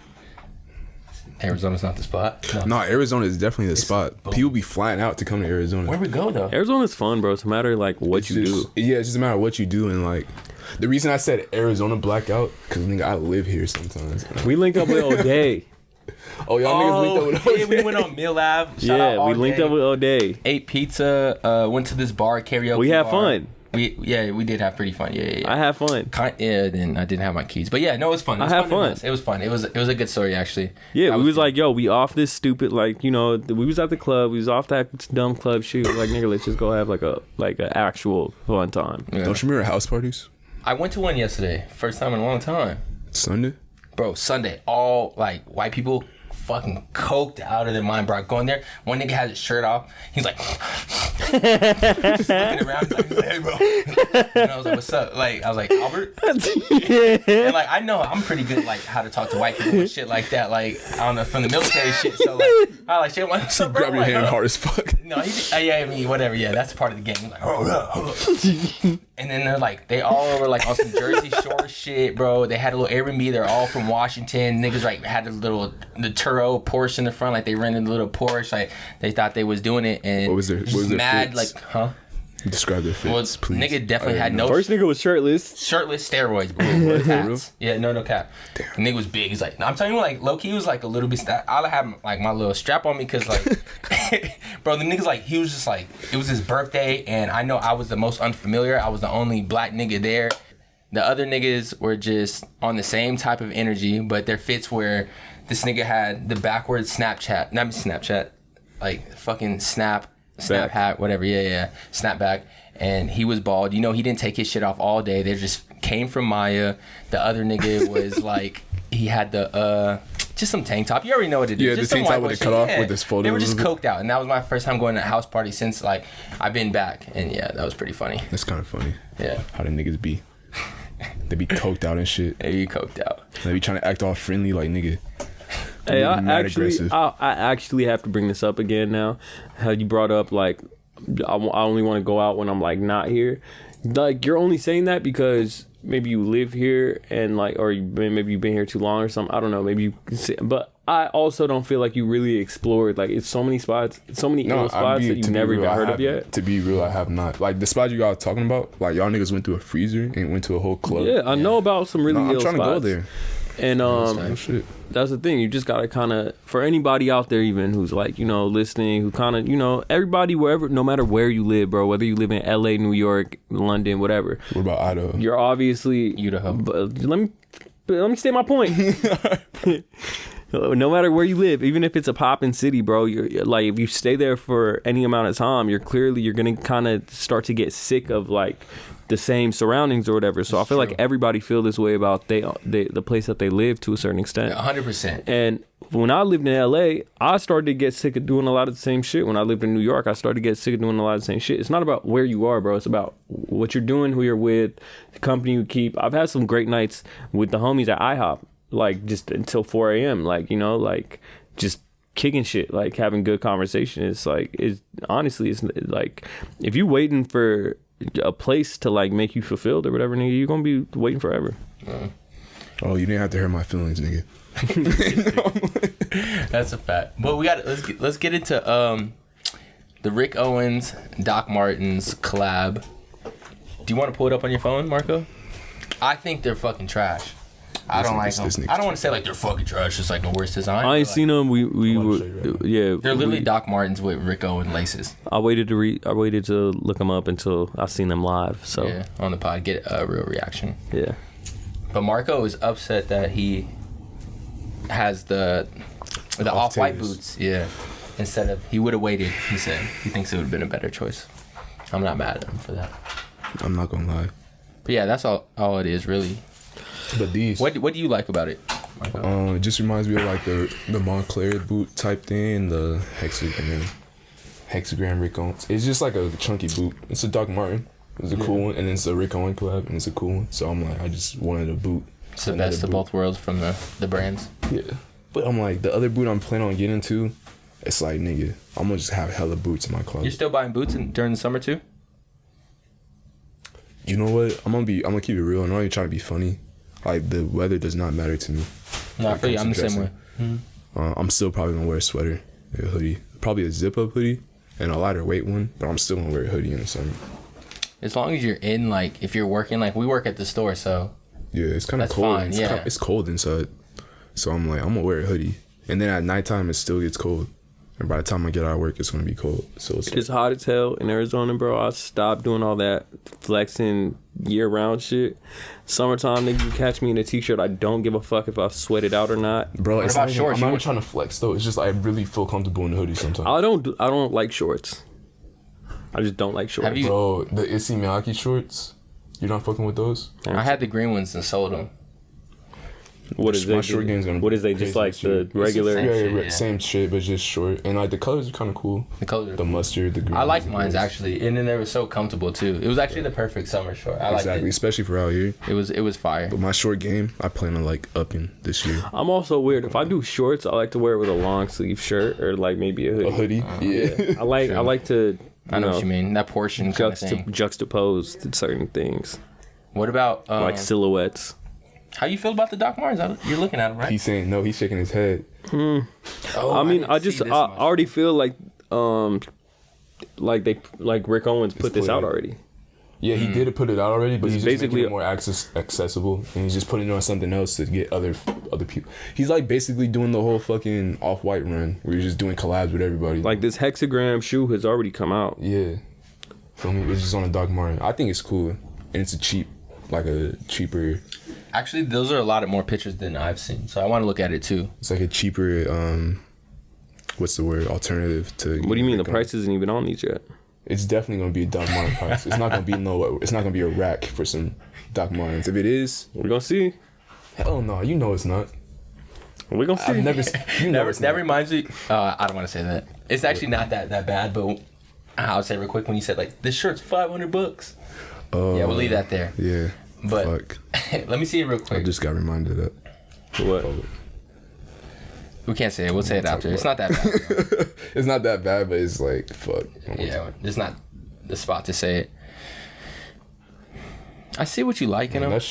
Arizona's not the spot. No, Arizona is definitely the spot. People be flying out to come to Arizona. Where we go though? Arizona's fun, bro. It's a matter of like what It's you just- do. Yeah, it's just a matter of what you do. And like, the reason I said Arizona blackout, because nigga, I live here sometimes. We link up with O'Day. Oh, y'all niggas linked up with yeah, we went on Mill Ave. Shout out Yeah, all we linked day. up with O'Day. Ate pizza. Went to this bar karaoke. We had bar. fun. We did have pretty fun. Yeah. I had fun. Then I didn't have my keys, but yeah, no, it was fun. I had fun. It was fun. It was a good story actually. Yeah, we was like, yo, we off this stupid, like, you know, we was at the club, we was off that dumb club shit. Like, nigga, let's just go have like an actual fun time. Yeah. Don't you remember house parties? I went to one yesterday, first time in a long time. Sunday? Bro, Sunday, all like white people fucking coked out of their mind, bro. Going there, one nigga had his shirt off. He's like, just looking around. He's like, hey, bro. And I was like, what's up? Like, I was like, Albert? And like, I know I'm pretty good, like, how to talk to white people and shit like that. Like, I don't know, from the military shit. So, like, I like, shit, what's up, bro? Grab your hand hard as fuck. No, I mean, whatever. Yeah, that's part of the game. He's like, hold up. And then they're like, they all were like on some Jersey Shore shit, bro. They had a little Airbnb. They're all from Washington. Niggas like had the Turo Porsche in the front, like they rented a little Porsche. Like they thought they was doing it, and What was their mad, fits? like, huh? Describe their fits, Well, please. nigga definitely had no First nigga was shirtless. steroids, bro. With hats. Yeah, no cap. The nigga was big. He's like, I'm telling you, like, low key was like a little bit. I'll have like my little strap on me because like, bro, the nigga's like, he was just like, it was his birthday, and I know I was the most unfamiliar. I was the only black nigga there. The other niggas were just on the same type of energy, but their fits were, this nigga had the backwards Snapchat, like fucking snap hat, whatever. Yeah. Snapback. And he was bald. You know, he didn't take his shit off all day. They just came from Maya. The other nigga was like, he had the, just some tank top. You already know what it is. Yeah, just the tank some top white with the boy cut shit. off with this photo. They were just coked out. And that was my first time going to a house party since, like, I've been back. And yeah, that was pretty funny. That's kind of funny. Yeah. How the niggas be. They be coked out and shit. They be coked out. They be trying to act all friendly, like, nigga. Hey, I aggressive. actually have to bring this up again now. How you brought up, like, I only want to go out when I'm, like, not here. Like, you're only saying that because maybe you live here and, like, or maybe you've been here too long or something. I don't know. Maybe you can say, but I also don't feel like you really explored. Like, it's so many spots, so many ill spots that you've never even heard of yet. To be real, I have not. Like, the spot you guys talking about, like, y'all niggas went to a freezer and went to a whole club. Yeah, I know about some really ill spots. I'm trying to go there. And Oh, shit. that's the thing. You just gotta kind of, for anybody out there even who's like, you know, listening, who kind of, you know, everybody, wherever, no matter where you live, bro, whether you live in LA, New York, London, whatever. What about Idaho? You're obviously Idaho. But let me state my point. No matter where you live, even if it's a poppin' city, bro, you're like, if you stay there for any amount of time, you're gonna kind of start to get sick of like the same surroundings or whatever. So I feel like everybody feel this way about the place that they live to a certain extent. 100%. And when I lived in LA, I started to get sick of doing a lot of the same shit. When I lived in New York, I started to get sick of doing a lot of the same shit. It's not about where you are, bro. It's about what you're doing, who you're with, the company you keep. I've had some great nights with the homies at IHOP, like just until 4 a.m. Like, you know, like just kicking shit, like having good conversation. It's like, it's like, if you waiting for a place to like make you fulfilled or whatever, nigga, you're gonna be waiting forever. Oh, you didn't have to hurt my feelings, nigga. That's a fact. But we got let's get into the Rick Owens Doc Martens collab. Do you want to pull it up on your phone, Marco? I think they're fucking trash. I don't like them. I don't want to say like they're fucking trash. It's like the worst design. I ain't like, seen them. They're literally Doc Martens with Rick Owens laces. I waited to look them up until I seen them live. So yeah, on the pod, get a real reaction. Yeah. But Marco is upset that he has the off-white boots. Yeah. Instead of, he would have waited. He said he thinks it would have been a better choice. I'm not mad at him for that. I'm not gonna lie. But yeah, that's all it is really. But these, what do you like about it, Marco? it just reminds me of like the Montclair boot type thing, the hexagram Rick Owens. It's just like a chunky boot. It's a Doc Marten. It's a cool one, and then it's a Rick Owens collab, and it's a cool one. So I'm like, I just wanted a boot. It's the best of both worlds from the brands. Yeah, but I'm like, the other boot I'm planning on getting to, it's like, nigga, I'm gonna just have hella boots in my closet. You're still buying boots during the summer too? You know what? I'm gonna keep it real. I'm not even trying to be funny. Like, the weather does not matter to me. No, I feel you. I'm the same way. I'm still probably gonna wear a sweater, a hoodie, probably a zip-up hoodie, and a lighter weight one. But I'm still gonna wear a hoodie in the summer. As long as you're in, like, if you're working, like, we work at the store, so yeah, it's kind of cold. Fine, it's cold inside, so I'm like, I'm gonna wear a hoodie, and then at nighttime it still gets cold. And by the time I get out of work, it's gonna be cold. So It's hot as hell in Arizona, bro. I stopped doing all that flexing year-round shit. Summertime, nigga, you catch me in a t-shirt. I don't give a fuck if I sweat it out or not. bro, What it's about not even, shorts? I'm not even trying to flex though. It's just I really feel comfortable in the hoodie sometimes. I don't like shorts. I just don't like shorts. Have you- Bro, the Issey Miyake shorts, you're not fucking with those? I had the green ones and sold them. What is My it? short game's gonna What be is they just crazy like this the year. regular? Same shit, yeah. Same shit, but just short. And like the colors are kind of cool. The colors. The mustard, the green. I like mine's actually, and then they were so comfortable too. It was actually the perfect summer short. I Exactly, liked especially for out here. it. It was fire. But my short game, I plan on like upping this year. I'm also weird. If I do shorts, I like to wear it with a long sleeve shirt or like maybe a hoodie. A hoodie, yeah. I like to. I know what you mean. That portion kind of thing. Juxtapose to certain things What about like silhouettes. how you feel about the Doc Martens? You're looking at them, right? He's saying no. He's shaking his head. Oh, I mean, didn't I see just this I much. already feel like Rick Owens put this out clear. already. Yeah, he did put it out already, but he's just basically- making it more accessible, and he's just putting it on something else to get other people. He's like basically doing the whole fucking Off-White run, where he's just doing collabs with everybody. Like this hexagram shoe has already come out. yeah, feel me? It's just on a Doc Marten. I think it's cool, and it's a cheaper. Actually, those are a lot of more pictures than I've seen, so I want to look at it too. It's like a cheaper. What's the word? Alternative to. What do you mean the price isn't even on these yet? It's definitely gonna be a Doc Marten price. It's not gonna be It's not gonna be a rack for some Doc Martens. If it is, We're gonna see. hell no. You know it's not. We're gonna see. I've never. You know it's That not. reminds me. I don't want to say that. It's actually not that bad, but I'll say real quick when you said like this shirt's $500. Yeah, we'll leave that there. Yeah. But Fuck. let me see it real I quick. just got reminded of that. What? We can't say it. We'll say it after. It's not that bad. It's not that bad, but it's like fuck. Yeah, it's not the spot to say it. I see what you like in them. That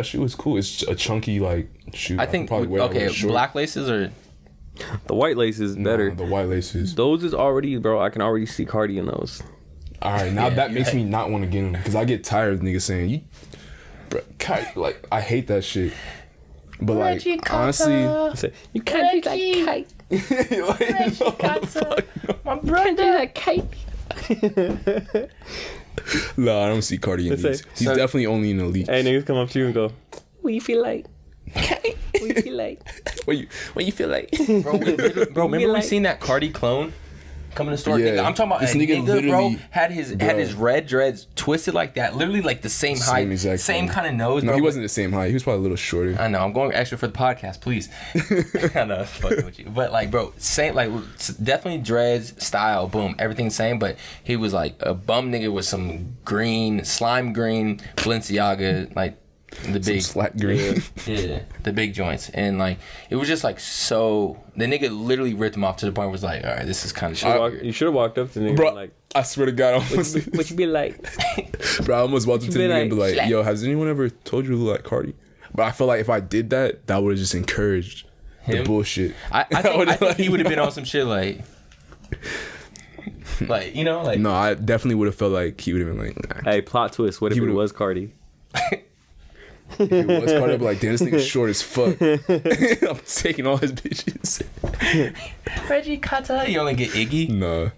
shoe is cool. It's a chunky like shoe. I think could probably wear that with a short. black laces or The white lace is better. The white laces. Those is already, bro. I can already see Cardi in those. All right, now that makes me not want to get them because I get tired of niggas saying you, bro, like I hate that shit. But like honestly, Say, you can't do that kite. my brother. No, I don't see Cardi in Let's these. say- He's So- definitely only in elite. Hey, niggas come up to you and go, what you feel like? What you feel like? What you feel like? Bro, remember we seen that Cardi clone come in the store? Yeah. Nigga, I'm talking about This a nigga nigga, bro, literally- had his red dreads twisted like that, literally like the same height, exact same thing. kind of nose. No, bro. he wasn't the same height. He was probably a little shorter. I know. I'm going extra for the podcast, please. I know, fucking with you, but like, bro, same, like, definitely dreads, style, boom, everything same. But he was like a bum nigga with some slime green Balenciaga, like the big Slack green. yeah, the big joints, and like it was just like so. The nigga literally ripped him off to the point where it was like, all right, this is kind of You should have walked up to niggas Bro, and like, I swear to God, I almost, what you be like? bro, I almost walked up to be the nigga and be like, like, yo, has anyone ever told you to look like Cardi? But I feel like if I did that, that would have just encouraged the Him? bullshit. I think he would have been on some shit like you know, like No, I definitely would have felt like he would have been like, nah. Hey, plot twist. What if He it would've- was Cardi? If it was Cardi, I'd be like, damn, this nigga's short as fuck. I'm taking all his bitches. Reggie Kata. You only get Iggy. Nah.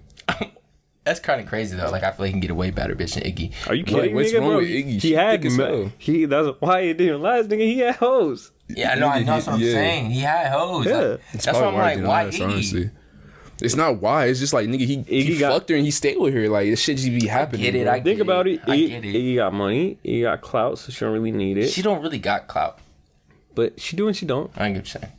That's kind of crazy though. Like I feel like he can get a way better bitch than Iggy. Are you kidding, what's nigga, wrong bro? with Iggy? He She had thick as hell. that's why it didn't last, nigga. He had hoes. Yeah, I know. That's what I'm Yeah. saying. He had hoes. Yeah. Like, It's that's why I'm probably like, didn't why last, Iggy? It's not why. It's just like, nigga, he Iggy got- fucked her and he stayed with her. Like, this shit just be happening. get it, bro. I Think get about it. it. I get it. He got money. He got clout, so she don't really need it. She don't really got clout. But she do and she don't. I get what you're saying.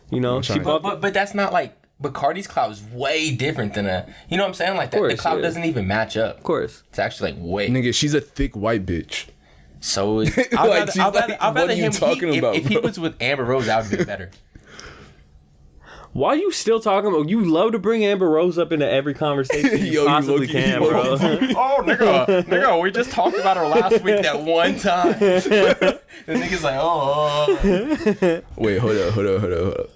You know, I'm she trying- bought. But that's not like. But Cardi's clout is way different than you know what I'm saying? Like that, course, the clout yeah. doesn't even match up. Of course. It's actually like way. Nigga, she's a thick white bitch. So Like, she's like, I'd what rather are you him. talking about, if he bro? was with Amber Rose, that would be better. Why you still talking about? You love to bring Amber Rose up into every conversation you Yo, you possibly low-key- can, bro. Oh, nigga, we just talked about her last week that one time. The nigga's like, oh. Wait, hold up.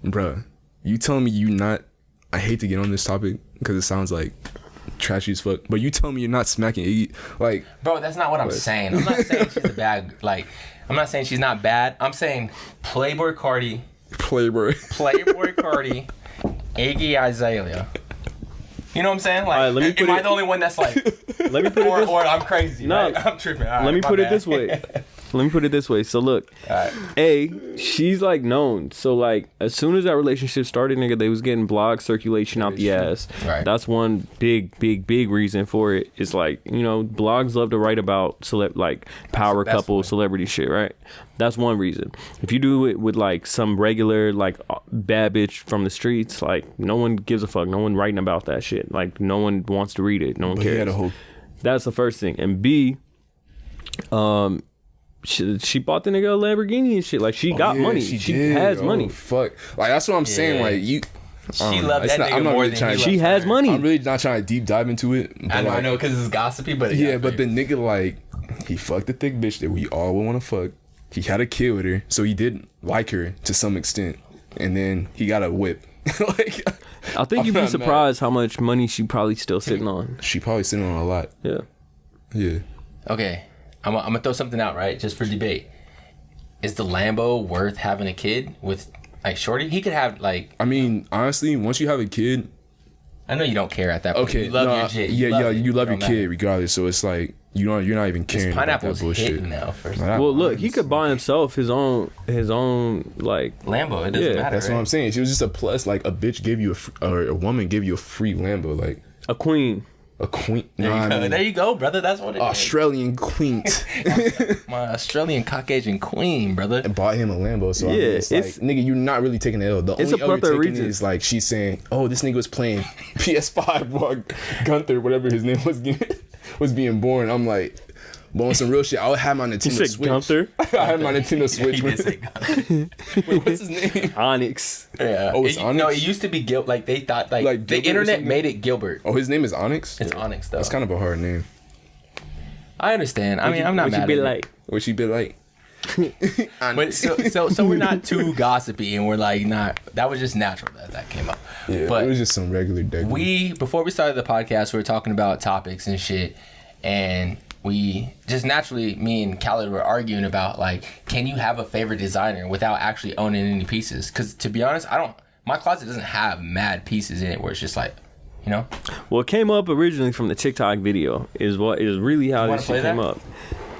Bruh, you telling me you not... I hate to get on this topic because it sounds like trashy as fuck, but you telling me you're not smacking Iggy? Like, Bro, that's not what I'm saying. I'm not saying she's a bad, like, I'm not saying she's not bad. I'm saying Playboy Cardi Playboy. Iggy Azalea. You know what I'm saying? Like, All right, let me put am I it- the only one that's like, Let me put it this or I'm crazy? No. Right? I'm tripping. All right, Let me my put it bad. this way. Let me put it this way. So look, she's like known. So like, as soon as that relationship started, nigga, they was getting blog circulation out the ass. Right. That's one big reason for it. It's like, you know, blogs love to write about like power That's couple one. celebrity shit, right? That's one reason. If you do it with like some regular like bad bitch from the streets, like no one gives a fuck. No one writing about that shit. Like no one wants to read it. No one But he cares. had a whole. That's the first thing. And B, she bought the nigga a Lamborghini and shit. Like she got money. She has money. Fuck. Like that's what I'm saying. Like you. She loved it's that not- nigga I'm not more really than trying he to- She loved has her. money. I'm really not trying to deep dive into it. I But know, because it's gossipy, but yeah, but the nigga like he fucked a thick bitch that we all would want to fuck. He had a kid with her, so he did like her to some extent, and then he got a whip. Like I think I'm you'd be not surprised how much money she probably still sitting on. she probably sitting on a lot. Yeah. Yeah. Okay, I'm gonna throw something out, right? Just for debate. Is the Lambo worth having a kid with, like, Shorty? He could have, like... I mean, honestly, once you have a kid, I know you don't care at that point. okay, You love nah, your kid. you love your It don't kid matter. regardless. So it's like you're not even This caring about that pineapple's bullshit. hitting now, first. Nah, that Well, look, vibes. he could buy himself his own like. Lambo, it doesn't Yeah, matter, That's what I'm saying. She was just a plus. Like a bitch gave you or a woman gave you a free Lambo, like A queen. a queen. There you go, brother. That's what it is. Australian queen. My Australian Caucasian queen, brother. And bought him a Lambo. So I mean, Yeah, it's like, nigga, you're not really taking the L. The It's only a L you're plethora of taking reasons. is like she's saying, "Oh, this nigga was playing PS5 while Gunther, whatever his name was being born." I'm like, but on some real shit, I would have my Nintendo You said Switch. Gunther? I had my Nintendo Switch. He did say Gunther. Wait, what's his name? Onyx. Yeah. Oh, it's No, Onyx? it used to be Gil. Like they thought, like Like the Gilbert or internet something? made it Gilbert. Oh, his name is Onyx. It's Onyx though. That's kind of a hard name. I understand. I mean, I'm not What you mad be at it. like? What she be like? But so we're not too gossipy, and we're like not. That was just natural that came up. Yeah, but it was just some regular day. before we started the podcast, we were talking about topics and shit, and we just naturally, me and KHALID were arguing about like, can you have a favorite designer without actually owning any pieces? Because to be honest, my closet doesn't have mad pieces in it where it's just like, you know. Well, it came up originally from the TikTok video. Is really how wanna this play shit came that?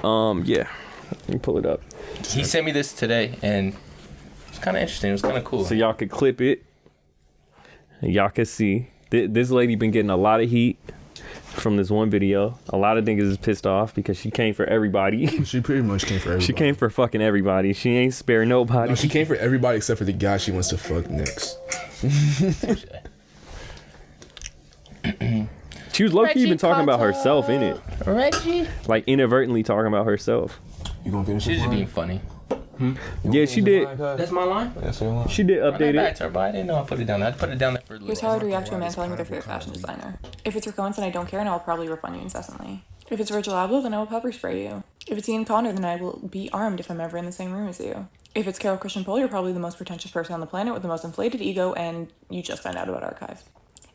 up. Yeah. Let me pull it up He sent me this today, and it's kind of interesting. It was kind of cool. so y'all could clip it. And y'all can see this lady been getting a lot of heat from this one video. A lot of niggas is pissed off because she came for everybody. She pretty much came for everybody. She came for fucking everybody. She ain't spare nobody. No, she came for everybody except for the guy she wants to fuck next. She was low-key even talking about herself in it. Reggie. Like inadvertently talking about herself. You gonna finish She's just being funny. Yeah, she did. That's my line. She did update Back it. to her, but I didn't know I put it down there. I put it down there for a little Here's how I'd react to a man telling me their favorite fashion designer. If it's Racones, then I don't care and I will probably rip on you incessantly. If it's Virgil Abloh, then I will pepper spray you. If it's Ian Connor, then I will be armed if I'm ever in the same room as you. If it's Carol Christian Pohl, you're probably the most pretentious person on the planet with the most inflated ego, and you just found out about Archive.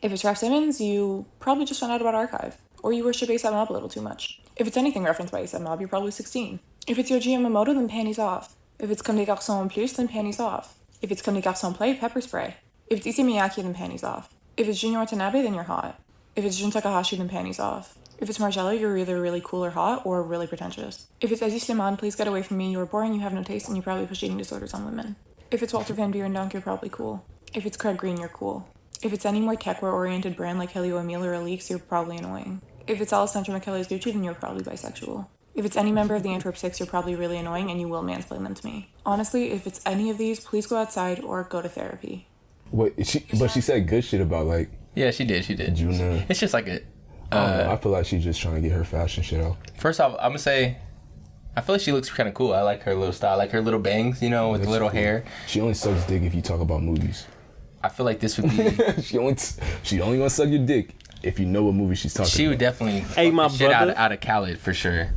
If it's Raf Simons, you probably just found out about Archive. Or you worship A$AP Mob a little too much. If it's anything referenced by A$AP Mob, you're probably 16. If it's Yohji Yamamoto, then panties off. If it's Comme des Garçons en plus, then panties off. If it's Comme des Garçons play, pepper spray. If it's Issey Miyake, then panties off. If it's Junior Watanabe, then you're hot. If it's Jun Takahashi, then panties off. If it's Margello, you're either really cool or hot, or really pretentious. If it's Aziz Slimane, please get away from me, you're boring, you have no taste, and you probably push eating disorders on women. If it's Walter Van Beerendonk, you're probably cool. If it's Craig Green, you're cool. If it's any more techwear-oriented brand like Helio Emile or Alix, you're probably annoying. If it's Alessandro Michele's Gucci, then you're probably bisexual. If it's any member of the Antwerp Six, you're probably really annoying and you will mansplain them to me. Honestly, if it's any of these, please go outside or go to therapy. But she said good shit about like Yeah, she did. Juna. It's just like a. I don't know, I feel like she's just trying to get her fashion shit out. First off, I'm gonna say, I feel like she looks kind of cool. I like her little style, like her little bangs, you know, with That's little cool. hair. She only sucks dick if you talk about movies. I feel like this would be. she only gonna suck your dick if you know what movie she's talking She about. would definitely Hey, fuck my the shit brother. out of KHALID for sure.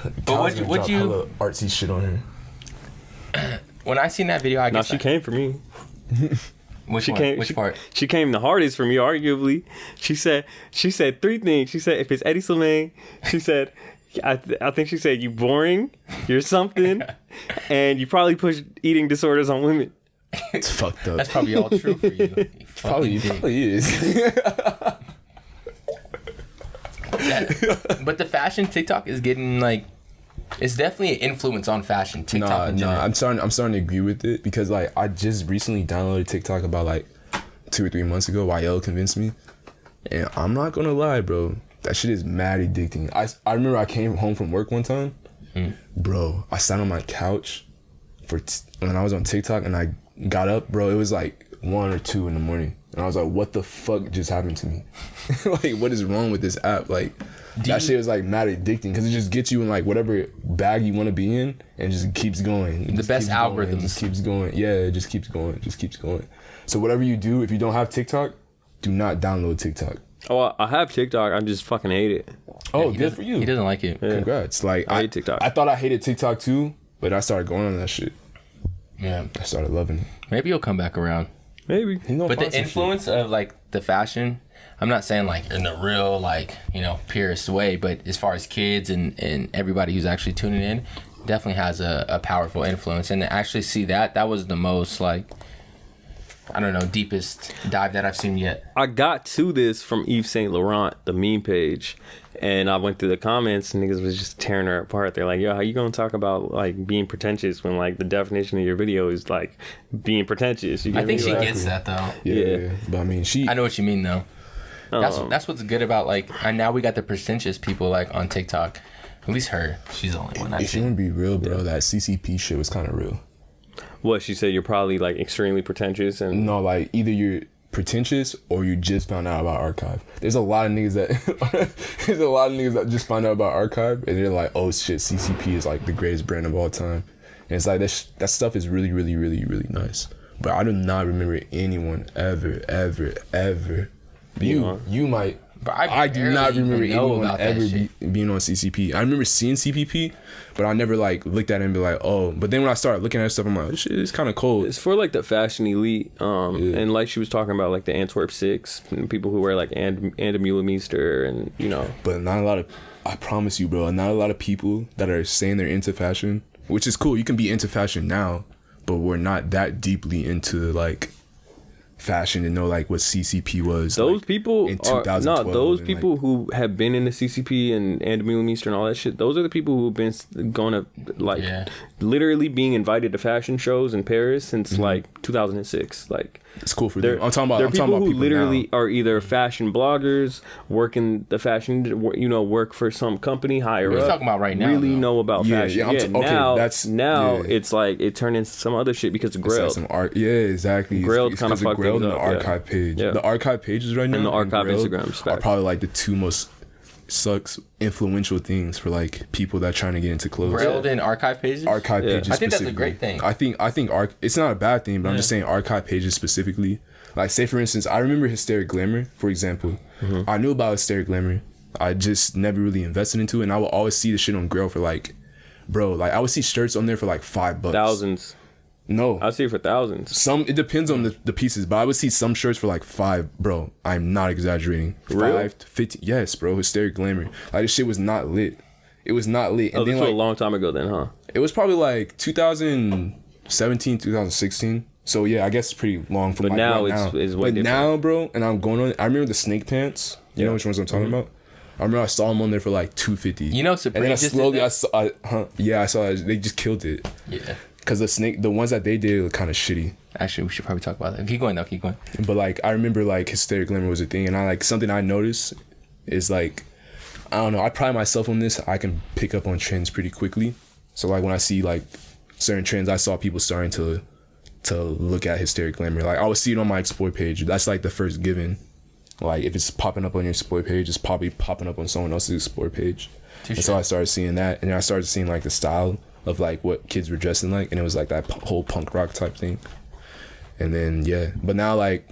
But Kyle's would gonna you? drop hella artsy shit on her. When I seen that video, I No, guess she came for me. Which one? Which part? She came the hardest for me, arguably. She said three things. She said if it's Eddie Slimane, she said I think she said you boring, you're something, and you probably push eating disorders on women. It's fucked up. That's probably all true for you. You Probably is. But the fashion TikTok is getting like, it's definitely an influence on fashion TikTok. Nah, I'm starting to agree with it because like I just recently downloaded TikTok about like 2 or 3 months ago. YL convinced me, and I'm not gonna lie, bro, that shit is mad addicting. I remember I came home from work one time, bro. I sat on my couch when I was on TikTok, and I got up, bro. It was like 1 or 2 in the morning, and I was like, what the fuck just happened to me? Like, what is wrong with this app? Like, that shit was like mad addicting because it just gets you in like whatever bag you want to be in, and just keeps going. The best algorithms. Just keeps going. Yeah, it just keeps going. So whatever you do, if you don't have TikTok, do not download TikTok. Oh, I have TikTok. I just fucking hate it. Oh, good for you. He doesn't like it. Yeah. Congrats. Like, I hate TikTok. I thought I hated TikTok too, but I started going on that shit. Yeah. I started loving it. Maybe he'll come back around. Maybe. But the influence of like the fashion, I'm not saying like in the real like, you know, purest way, but as far as kids and everybody who's actually tuning in, definitely has a powerful influence. And to actually see that was the most like, I don't know, deepest dive that I've seen yet. I got to this from Yves Saint Laurent, the meme page, and I went through the comments and niggas was just tearing her apart. They're like, yo, how you gonna talk about like being pretentious when like the definition of your video is like being pretentious? You get I think me? she Like, gets that though. Yeah. But I mean, I know what you mean though. That's what's good about like, and now we got the pretentious people like on TikTok. At least her, she's the only one. if you want to be real, bro, that CCP shit was kind of real. What she said, you're probably like extremely pretentious and No, like either you're pretentious or you just found out about Archive. There's a lot of niggas that just found out about Archive and they're like, oh shit, CCP is like the greatest brand of all time. And it's like that stuff is really, really, really, really nice. But I do not remember anyone ever. You might. But I do not remember even know anyone about that ever shit. being on CCP. I remember seeing CPP, but I never like looked at it and be like, oh. But then when I started looking at stuff, I'm like, this shit is kind of cold. it's for like the fashion elite, and like she was talking about like the Antwerp 6 and people who wear like Andemühlmeister and you know. But not a lot of, I promise you, bro, not a lot of people that are saying they're into fashion, which is cool. You can be into fashion now, but we're not that deeply into like fashion and know like what CCP was. Those like, people in are 2012 those and, people like, who have been in the CCP and Andemühlmeister and all that shit. Those are the people who've been going to like literally being invited to fashion shows in Paris since like 2006. Like it's cool for them. I'm talking about people who people literally now. are either fashion bloggers, working the fashion, you know, work for some company higher We're up. talking about right now, really though. know about fashion. Now yeah. it's like it turned into some other shit because of It's like Grailed. some art. Yeah, exactly. Grailed It's kinda 'cause of fucked Grailed things and the up, yeah. archive page. Yeah. The archive pages right now And the archive Grailed Instagrams, are facts. probably like the two most influential things for like people that are trying to get into clothes. Railed in archive pages. Archive Yeah. pages. I think that's a specifically. great thing. I think it's not a bad thing, but I'm just saying archive pages specifically. Like, say for instance, I remember Hysteric Glamour, for example. I knew about Hysteric Glamour. I just never really invested into it, and I would always see the shit on Grail for like, bro, like I would see shirts on there for like $5. Thousands. No, I see it for thousands. it depends on the pieces, but I would see some shirts for like $5, bro. I'm not exaggerating. Really? 5 to 50. Yes, bro. Hysteric Glamour. Like, this shit was not lit. It was not lit. And Oh, this then was like a long time ago then, huh? it was probably like 2017, 2016. So yeah, I guess it's pretty long for But my now right it's way But different. now, bro, and I'm going on. I remember the snake pants. You know which ones I'm talking about. I remember I saw them on there for like $250. You know, Supreme and then just slowly did that? I saw it. They just killed it. Yeah. Cause the ones that they did were kind of shitty. Actually, we should probably talk about that. Keep going though. Keep going. But like I remember like Hysteric Glamour was a thing, and I like something I noticed is like I don't know. I pride myself on this. I can pick up on trends pretty quickly. So like when I see like certain trends, I saw people starting to look at Hysteric Glamour. Like I would see it on my Explore page. That's like the first given. Like if it's popping up on your Explore page, it's probably popping up on someone else's Explore page. And so I started seeing that, and then I started seeing like the style of like what kids were dressing like, and it was like that whole punk rock type thing. And then yeah, but now like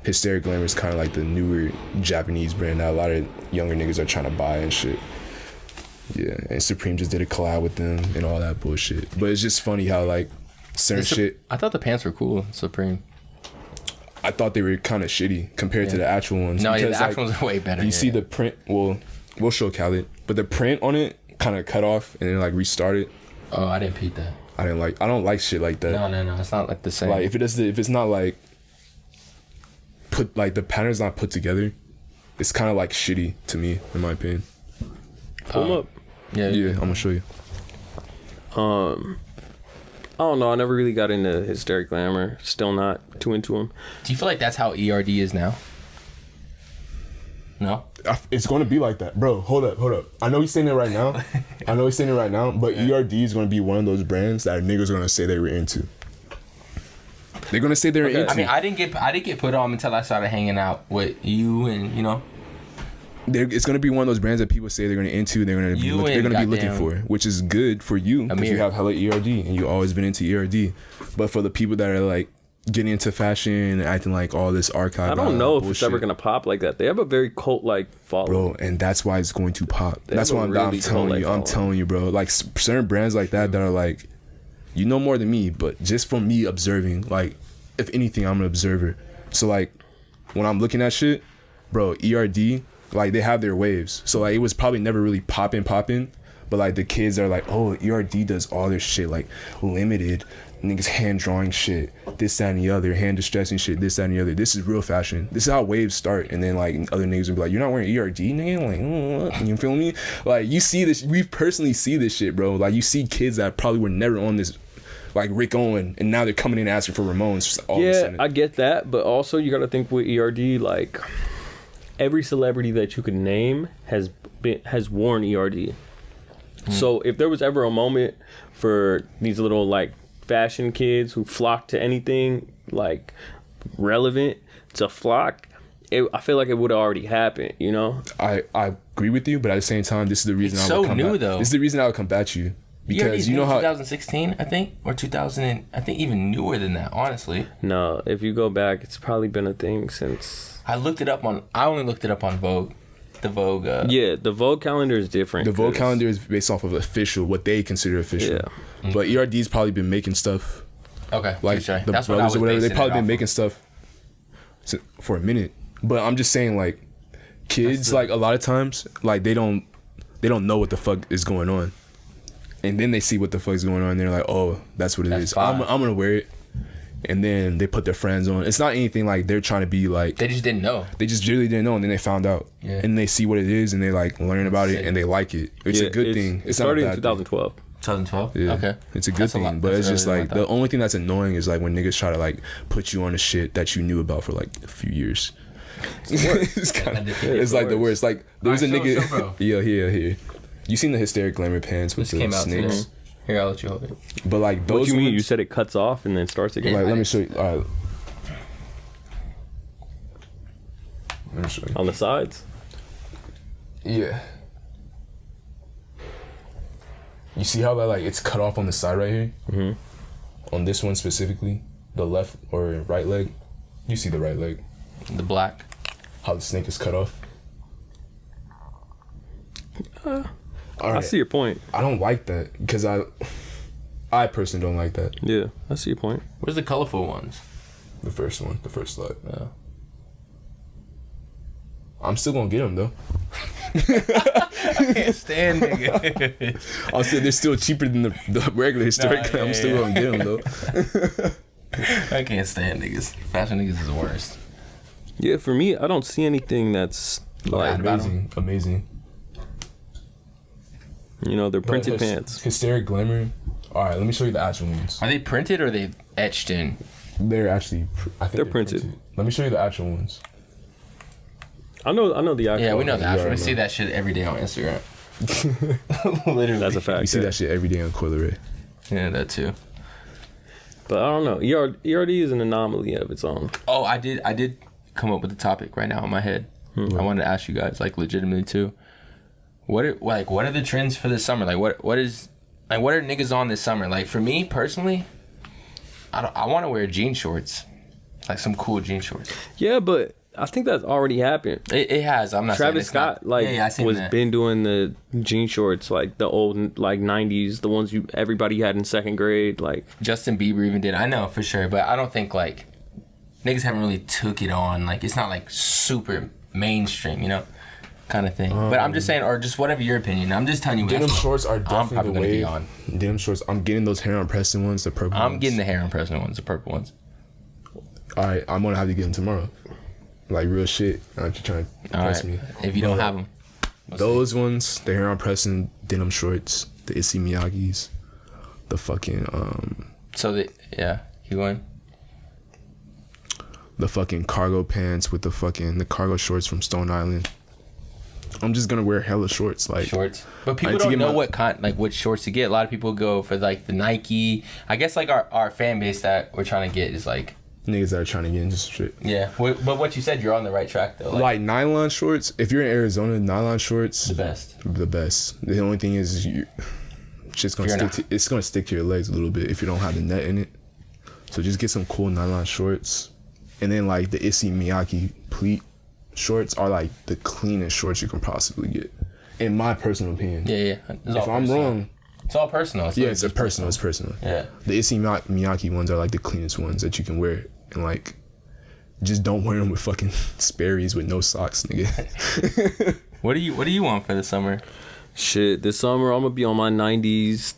Hysteric Glamour is kind of like the newer Japanese brand that a lot of younger niggas are trying to buy and shit. Yeah, and Supreme just did a collab with them and all that bullshit. But it's just funny how like certain shit. I thought the pants were cool. Supreme. I thought they were kind of shitty compared to the actual ones. No, yeah, because, the actual ones are way better. You yeah, see yeah. the print. Well, we'll show KHALID, but the print on it kind of cut off and then like restarted. Oh, I didn't peep that. I don't like shit like that. No, it's not like the same. Like if it's not like put like the pattern's not put together. It's kind of like shitty to me, in my opinion. Pull 'em up. Yeah, I'm gonna show you. I don't know. I never really got into hysteric glamour. Still not too into him. Do you feel like that's how ERD is now? No. It's going to be like that, bro. Hold up. I know he's saying it right now. But ERD is going to be one of those brands that niggas are going to say they were into. They're going to say they're into. I mean, I didn't get put on until I started hanging out with you and, you know. It's going to be one of those brands that people say they're going to into. They're going to be looking for, which is good for you because you have hella ERD and you've always been into ERD. But for the people that are like getting into fashion and acting like all this archive, I don't know if bullshit, it's ever gonna pop like that. They have a very cult-like following, bro, and that's why it's going to pop. That's what I'm telling you. I'm telling you, bro. Like certain brands like that are like, you know more than me, but just from me observing, like, if anything, I'm an observer. So like, when I'm looking at shit, bro, ERD, like they have their waves. So like, it was probably never really popping, but like the kids are like, oh, ERD does all this shit, like limited. Niggas hand drawing shit, this, that, and the other, hand distressing shit, this, that, and the other. This is real fashion. This is how waves start. And then like other niggas will be like, you're not wearing ERD, nigga? Like, you feel me? Like you see this, we personally see this shit, bro. Like you see kids that probably were never on this, like Rick Owen, and now they're coming in asking for Ramones. All of a sudden. I get that, but also you gotta think with ERD, like every celebrity that you could name has worn ERD. So if there was ever a moment for these little like fashion kids who flock to anything like relevant to flock, I feel like it would have already happened, you know. I agree with you, but at the same time, this is the reason I would come back. Though. This is the reason I would come back you, because you know how 2016, I think, or 2000, I think even newer than that, honestly. No, if you go back, it's probably been a thing since. I only looked it up on Vogue. The Vogue. Yeah, the Vogue calendar is different. The Vogue calendar is based off of official, what they consider official. Yeah. But ERD's probably been making stuff. Okay. Like the that's brothers or whatever, they probably been making stuff for a minute. But I'm just saying, like, kids, like a lot of times, like they don't know what the fuck is going on, and then they see what the fuck is going on, and they're like, oh, that's what it is. I'm gonna wear it. And then they put their friends on. It's not anything like they're trying to be like. They just didn't know. They just really didn't know, and then they found out. Yeah. And they see what it is, and they like learn about it, and they like it. It's a good thing. It started in 2012. 2012. Yeah. Okay. It's a good thing, but it's just like the only thing that's annoying is like when niggas try to like put you on the shit that you knew about for like a few years. It's like the worst. Like there was a nigga. Yeah, here. You seen the hysteric glamour pants with the snakes? Here, I'll let you hold it. But like those. What do you mean? You said it cuts off and then starts again. Like, let me show you. All right. Let me show you. On the sides. Yeah. You see how that like it's cut off on the side right here? Mm-hmm. On this one specifically, the left or right leg. You see the right leg. The black. How the snake is cut off. I see your point. I don't like that because I personally don't like that. Yeah, I see your point. Where's the colorful ones? The first slide. Yeah. I'm still gonna get them though. I can't stand nigga. I'll say they're still cheaper than the regular historic. I'm still gonna get them though. I can't stand niggas. Fashion niggas is the worst. Yeah, for me, I don't see anything that's like amazing. You know, they're printed pants. Hysteric glamour. All right, let me show you the actual ones. Are they printed or are they etched in? They're actually. I think they're printed. Let me show you the actual ones. I know the actual. Yeah, we know the actual. We see that shit every day on Instagram. Literally, that's a fact. We see that shit every day on Coil Ray. Yeah, that too. But I don't know. ERD is an anomaly of its own. Oh, I did come up with a topic right now in my head. I wanted to ask you guys, like, legitimately too. What are the trends for this summer? Like, what are niggas on this summer? Like, for me personally, I want to wear jean shorts, like some cool jean shorts. Yeah, but I think that's already happened. It has. I'm not. Travis Scott been doing the jean shorts, like the old like 90s, the ones everybody had in second grade. Like Justin Bieber even did. I know for sure, but I don't think like niggas haven't really took it on. Like it's not like super mainstream, you know. Kind of thing, but I'm just saying, or just whatever your opinion. I'm just telling you. Denim shorts are definitely the way. Denim shorts. I'm getting those hair on Preston ones, the purple. I'm getting the hair on Preston ones, the purple ones. All right, I'm gonna have to get them tomorrow. like real shit. I'm just trying to impress me. If you don't have them. Those ones, the Heron Preston denim shorts, the Issey Miyagi's, the fucking he won. The fucking cargo pants with the cargo shorts from Stone Island. I'm just gonna wear hella shorts, like shorts. But people don't know what shorts to get. A lot of people go for like the Nike. I guess like our fan base that we're trying to get is like niggas that are trying to get into shit. Yeah, but what you said, you're on the right track though. Like nylon shorts. If you're in Arizona, nylon shorts, the best. The best. The only thing is it's gonna stick to your legs a little bit if you don't have the net in it. So just get some cool nylon shorts, and then like the Issey Miyake pleat shorts are like the cleanest shorts you can possibly get, in my personal opinion. Yeah. If I'm wrong, it's all personal. It's personal. Yeah. The Issey Miyake ones are like the cleanest ones that you can wear, and like, just don't wear them with fucking Sperry's with no socks, nigga. What do you want for the summer? Shit, this summer I'm gonna be on my 90s,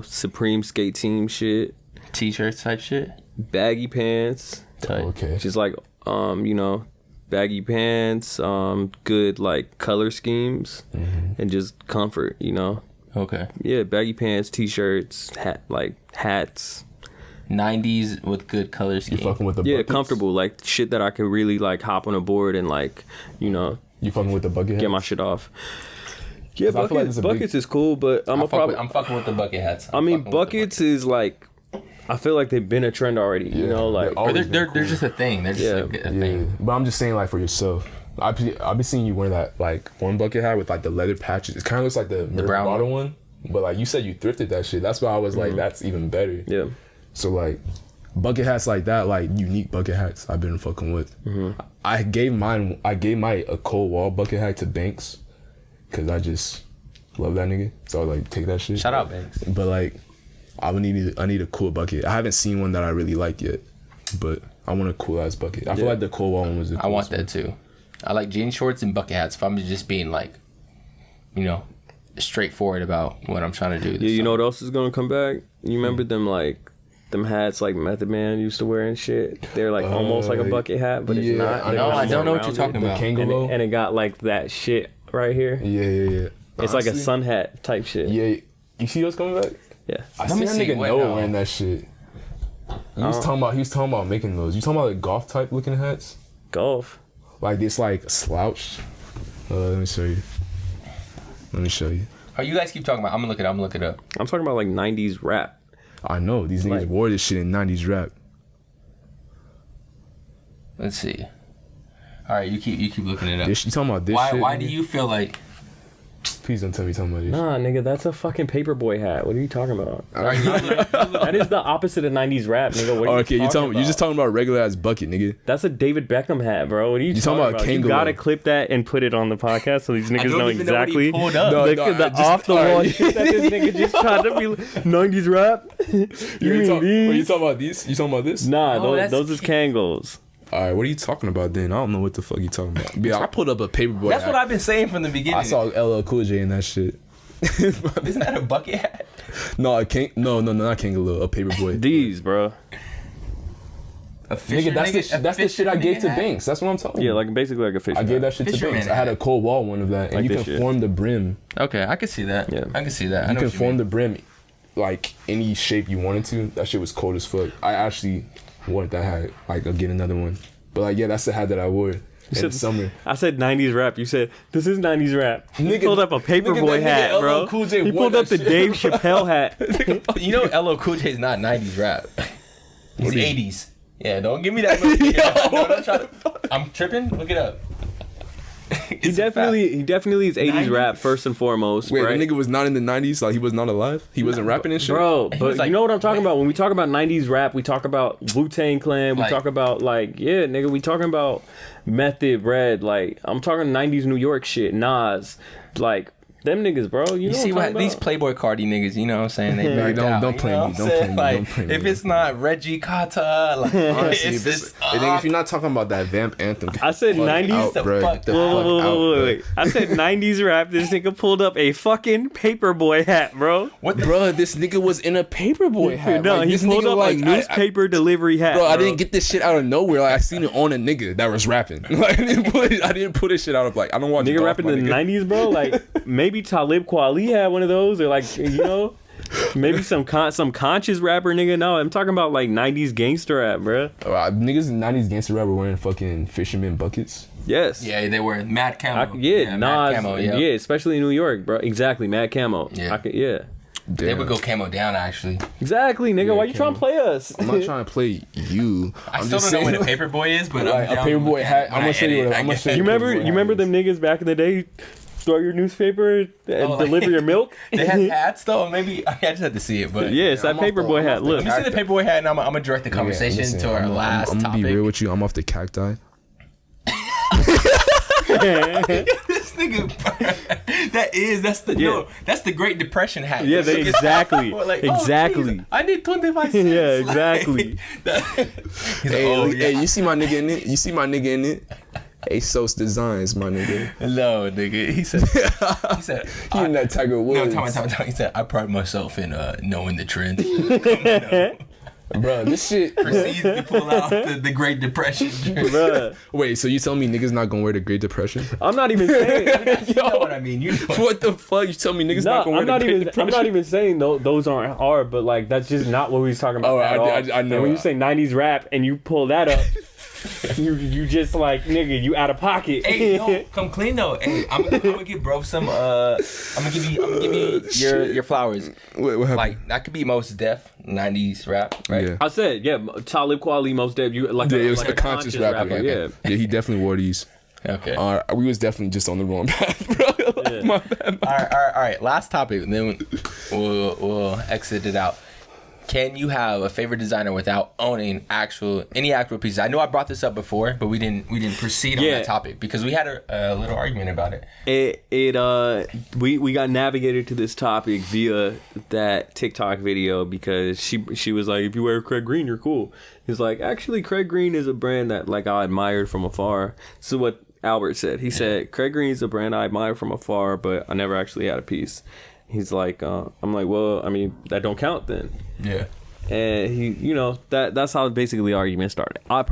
Supreme skate team shit. T-shirts type shit. Baggy pants. Tight. Okay. Just like baggy pants, good like color schemes, and just comfort, Okay. Yeah, baggy pants, t-shirts, hats. 90s with good color scheme. You fucking with the Yeah, buckets? comfortable, like shit that I could really like hop on a board and like, You fucking with the bucket hats? get my shit off. Yeah, 'Cause I feel like it's a buckets is cool, but I'm fucking with the bucket hats. Buckets is like, I feel like they've been a trend already. They're just a thing. They're just a thing. But I'm just saying, like, for yourself, I've been seeing you wear that like one bucket hat with like the leather patches. It kind of looks like the brown bottle one, but like you said, you thrifted that shit. That's why I was like, that's even better. Yeah. So like, bucket hats like that, like unique bucket hats, I've been fucking with. I gave my a cold wall bucket hat to Banks, cause I just love that nigga. So I was like, take that shit. Shout out Banks. But like, I need a cool bucket. I haven't seen one that I really like yet, but I want a cool ass bucket. I feel like the cold wall one was the coolest. I want that too. I like jean shorts and bucket hats. If I'm just being like, straightforward about what I'm trying to do. You know what else is gonna come back? You remember them hats like Method Man used to wear and shit? They're like almost like a bucket hat, but it's not. I don't know what you're talking about. And it got like that shit right here. Yeah. It's like a sun hat type shit. Yeah, you see those coming back? Yeah. I see that nigga Noah wearing that shit. He was talking about making those. You talking about like golf type looking hats? Golf. Like this like slouched. Let me show you. Oh, you guys keep talking about. I'm gonna look it up. I'm talking about like 90s rap. I know these niggas wore this shit in 90s rap. Let's see. All right, you keep looking it up. You talking about this shit? Why do you feel like? Please don't tell me you're talking about this. Nah, nigga, that's a fucking paperboy hat. What are you talking about? Right, That is the opposite of 90s rap, nigga. What are you talking about? You're just talking about regular ass bucket, nigga. That's a David Beckham hat, bro. What are you talking about? You gotta clip that and put it on the podcast so these niggas know exactly the off the wall shit that this nigga just tried to be 90s rap. You talking about these? You talking about this? Nah, those is Kangos. Alright, what are you talking about then? I don't know what the fuck you talking about. Yeah, I pulled up a paperboy. That's what I've been saying from the beginning. I saw LL Cool J in that shit. Isn't that a bucket hat? No, not Kangaloo, a paperboy. These, bro. Nigga, that's the shit I gave to Banks. That's what I'm talking about. Yeah, like basically like a fisherman. I gave that shit to Banks. I had a cold wall one of that, and like you can form the brim. Okay, I can see that. Yeah, I can see that. You can form the brim like any shape you wanted to. That shit was cold as fuck. I actually wanted that hat. Like, I'll get another one. But like, yeah, that's the hat that I wore in the summer. I said 90s rap. You said, this is 90s rap. He pulled up a Paperboy hat, bro. He pulled up the Dave Chappelle hat. You know LL Cool J is not 90s rap. He's 80s. Yeah, don't give me that much. I'm tripping? Look it up. He definitely is 80s rap first and foremost. Wait, right? the nigga was not in the 90s? Like, he was not alive? He wasn't rapping and shit? Bro, but like, you know what I'm talking about? When we talk about 90s rap, we talk about Wu-Tang Clan. We talk about, like, yeah, nigga, we talking about Method, Red. Like, I'm talking 90s New York shit. Nas. Like, Them niggas, bro. You know see what what these Playboy Cardi niggas, you know what I'm saying? They Like, don't play me. Don't play me. Like, Don't play me. if it's not Reggie Carter, like, Honestly, it's just, if you're not talking about that Vamp anthem, I said fuck 90s. out, the bro. fuck Get the fuck out, Wait. I said 90s rap. This nigga pulled up a fucking Paperboy hat, bro. Bro, this nigga was in a Paperboy hat. No, like, he this pulled nigga, up like, a newspaper delivery hat. Bro, I didn't get this shit out of nowhere. Like, I seen it on a nigga that was rapping. Like, I didn't put this shit out of like I don't want Nigga rapping in the 90s, bro. Like maybe Talib Kweli had one of those, or like maybe some conscious rapper nigga. No, I'm talking about like 90s gangster rap, bro. Niggas in 90s gangster rap were wearing fucking fisherman buckets. Yes. yeah, they were mad camo. Nas, mad camo, yeah, especially in New York, bro. Exactly, mad camo. Yeah. Yeah. They would go camo down actually. Exactly, nigga. Why you trying to play us? I'm not trying to play you. I still don't know what a Paperboy is, but like, I'm a Paperboy hat. I'm gonna show you. I'm gonna show you. You remember them niggas back in the day? Throw your newspaper and deliver your milk. They had hats though. Maybe I just had to see it, but Yeah, it's that Paperboy hat. Look, let me see the Paperboy hat, and I'm gonna direct the conversation Listen, to our last I'm gonna topic. be real with you. I'm off the Cacti. This nigga, that's the Great Depression hat. Yeah, they exactly, Like, exactly. geez, I need 25 cents. Yeah, exactly. Hey, you see my nigga in it? You see my nigga in it? ASOS Designs, my nigga. Hello, nigga. He said, You in that Tiger no, Woods. time. He said, I pride myself in knowing the trend. Bro, this shit. Proceeds to pull out the Great Depression. Bruh. Wait, so you tell me niggas not gonna wear the Great Depression? I'm not even saying. You know what I mean? You know What the fuck? You tell me niggas not gonna wear the Great Depression? I'm not even saying those aren't hard, but like that's just not what we was talking about. Oh, at all. I know. And when you say 90s rap and you pull that up, you just like nigga, you out of pocket. Hey, no, come clean though. Hey, I'm gonna give bro some. I'm gonna give you your flowers. What happened? Like that could be most def 90s rap, right? Yeah. I said, yeah, Talib Kweli, most dead. You like Yeah, a, it was like a conscious rapper. Yeah. Yeah, he definitely wore these. Okay. We was definitely just on the wrong path, bro. Yeah. My bad. All right. Last topic, and then we'll exit it out. Can you have a favorite designer without owning any actual pieces? I know I brought this up before, but we didn't proceed on that topic because we had a little argument about it. We got navigated to this topic via that TikTok video because she was like, if you wear Craig Green, you're cool. He's like, actually, Craig Green is a brand that like I admired from afar. So what Albert said, he said, Craig Green is a brand I admire from afar, but I never actually had a piece. He's like, I'm like, well, I mean, that don't count then. Yeah. And he, that's how basically the argument started. I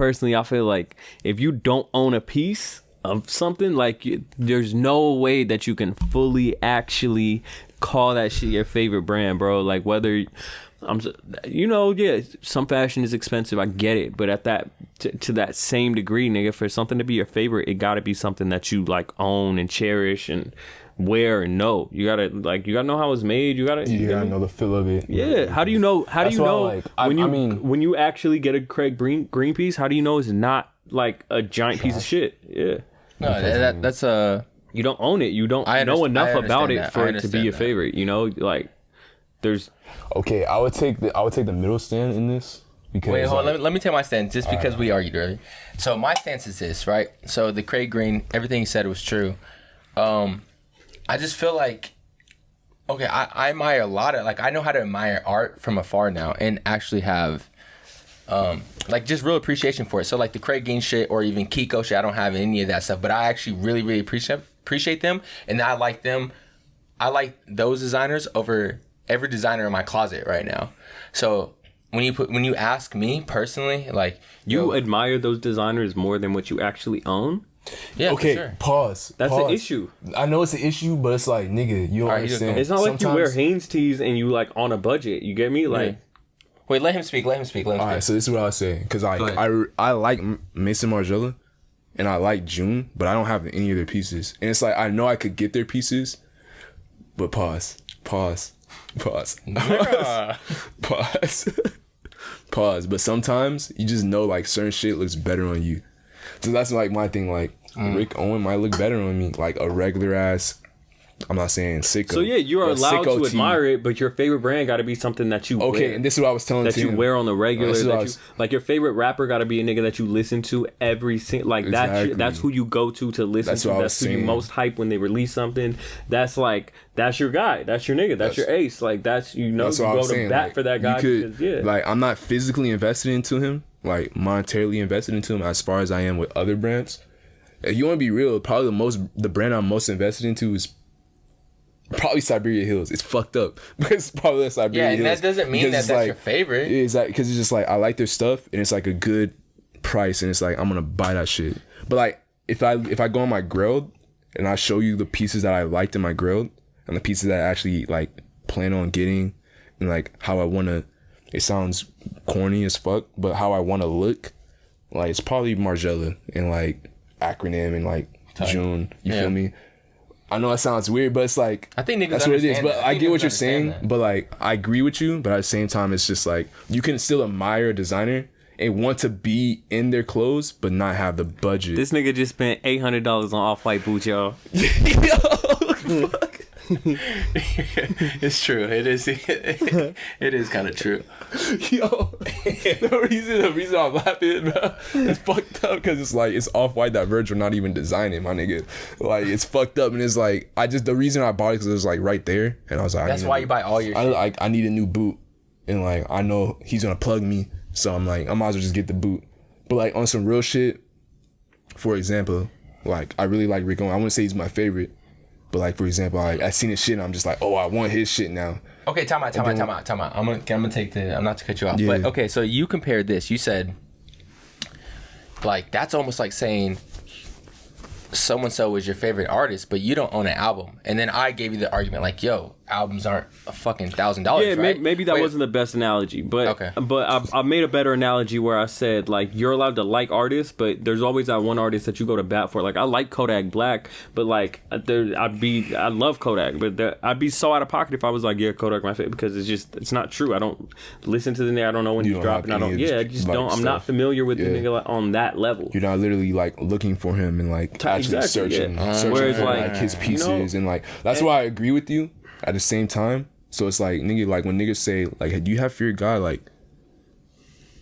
feel like if you don't own a piece of something, like there's no way that you can fully actually call that shit your favorite brand, bro. Like whether some fashion is expensive, I get it, but at that to that same degree, nigga, for something to be your favorite, it got to be something that you like own and cherish and wear and know. You gotta know how it's made. You gotta know the feel of it. Yeah. How do you know? When you actually get a Craig Green piece? How do you know it's not like a giant piece of shit? Yeah. No, that's you don't own it. You don't know enough about it for it to be your favorite. Like there's. Okay, I would take the middle stand in this. Because, wait, hold on. Let me take my stance just because we argued earlier. So my stance is this, right? So the Craig Green, everything he said was true. I just feel like, okay, I admire a lot of, like, I know how to admire art from afar now and actually have, like, just real appreciation for it. So, like, the Craig Green shit or even Kiko shit, I don't have any of that stuff, but I actually really, really appreciate them, and I like them. I like those designers over every designer in my closet right now. So, when you ask me personally, like... You admire those designers more than what you actually own? Yeah, okay, for sure. Pause. That's an issue. I know it's an issue, but it's like, nigga, you don't understand. It's not like you wear Hanes tees and you like on a budget. You get me? Like, wait, let him speak. All right, so this is what I was saying because I like Mason Margiela and I like June, but I don't have any of their pieces. And it's like I know I could get their pieces, but pause. Yeah. Pause. But sometimes you just know like certain shit looks better on you. So that's like my thing. Like Rick Owen might look better on me, like a regular ass I'm not saying sicko. So yeah, you're but allowed sicko to tee. admire it, but your favorite brand got to be something that you Okay, wear. and this is what I was telling that Tim. you wear on the regular. This is what I That was- you, like your favorite rapper got to be a nigga that you listen to every single. Like Exactly. that's who you go to listen That's to. what I was That's who you saying. most hype when they release something. That's your guy. That's your nigga. That's your ace. Like that's you That's you what I go was to saying. bat Like, for that guy. you could, because, yeah. like, I'm not physically invested into him, like monetarily invested into him as far as I am with other brands. If you want to be real, probably the brand I'm most invested into is probably Siberia Hills. It's fucked up, but it's probably Siberia Hills. Yeah, and that doesn't mean because that it's that's your favorite. It's like because it's just like I like their stuff and it's like a good price and it's like I'm gonna buy that shit. But like if I go on my grill and I show you the pieces that I liked in my grill and the pieces that I actually like plan on getting and like how I wanna. It sounds corny as fuck, but how I wanna look, like it's probably Margiela and like acronym and like June. You feel me? I know that sounds weird, but it's like I think niggas that's what it is. understand But that. I I get think what niggas you're saying. understand that. But like I agree with you. But at the same time, it's just like you can still admire a designer and want to be in their clothes, but not have the budget. This nigga just spent $800 on off-white boots, y'all. It's true. It is. It is kind of true. Yo, the reason I'm laughing, bro, it's fucked up because it's like it's off white that Virgil not even designing, my nigga. Like it's fucked up and it's like the reason I bought it because it was like right there and I was like That's why you buy all your shit. I need a new boot and like I know he's gonna plug me, so I'm like I might as well just get the boot. But like on some real shit, for example, like I really like Rick Owens. I wouldn't say he's my favorite, but like for example, I seen his shit and I'm just like, oh, I want his shit now. Okay, time out. I'm gonna take I'm not to cut you off, Yeah. but okay. So you compared this. You said, like, that's almost like saying so and so is your favorite artist, but you don't own an album. And then I gave you the argument, like, yo, albums aren't a fucking $1,000. Yeah, right? maybe that Wait, wasn't the best analogy, but Okay. but I made a better analogy where I said like you're allowed to like artists, but there's always that one artist that you go to bat for. Like I like Kodak Black, but like I love Kodak, but I'd be so out of pocket if I was like, yeah, Kodak my favorite, because it's not true. I don't listen to the nigga. I don't know when You he's don't have dropping. I don't. any of Yeah, I his, just like, don't. I'm not stuff. familiar with the Yeah. nigga like, on that level. You're not literally like looking for him and like actually Exactly, searching yeah. searching Whereas, for like, like his you pieces know, and like that's why I agree with you at the same time. So it's like nigga, like when niggas say like, hey, do you have Fear God? Like,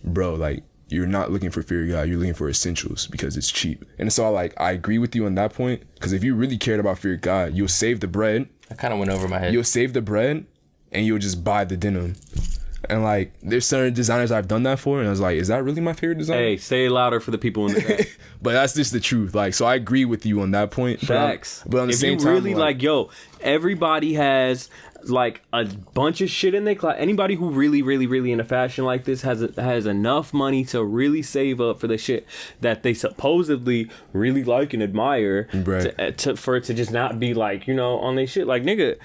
bro, like you're not looking for Fear God, you're looking for essentials because it's cheap. And so I agree with you on that point, because if you really cared about Fear God, you'll save the bread. I kind of went over my head. You'll save the bread and you'll just buy the denim. And like there's certain designers I've done that for and I was like, is that really my favorite designer? Hey, say it louder for the people in the back. But that's just the truth. Like, so I agree with you on that point. Facts. But on the if same you time, really like, yo, everybody has like a bunch of shit in their class. Anybody who really into fashion like this has enough money to really save up for the shit that they supposedly really like and admire, Right. for it to just not be like, you know, on their shit. Like, nigga,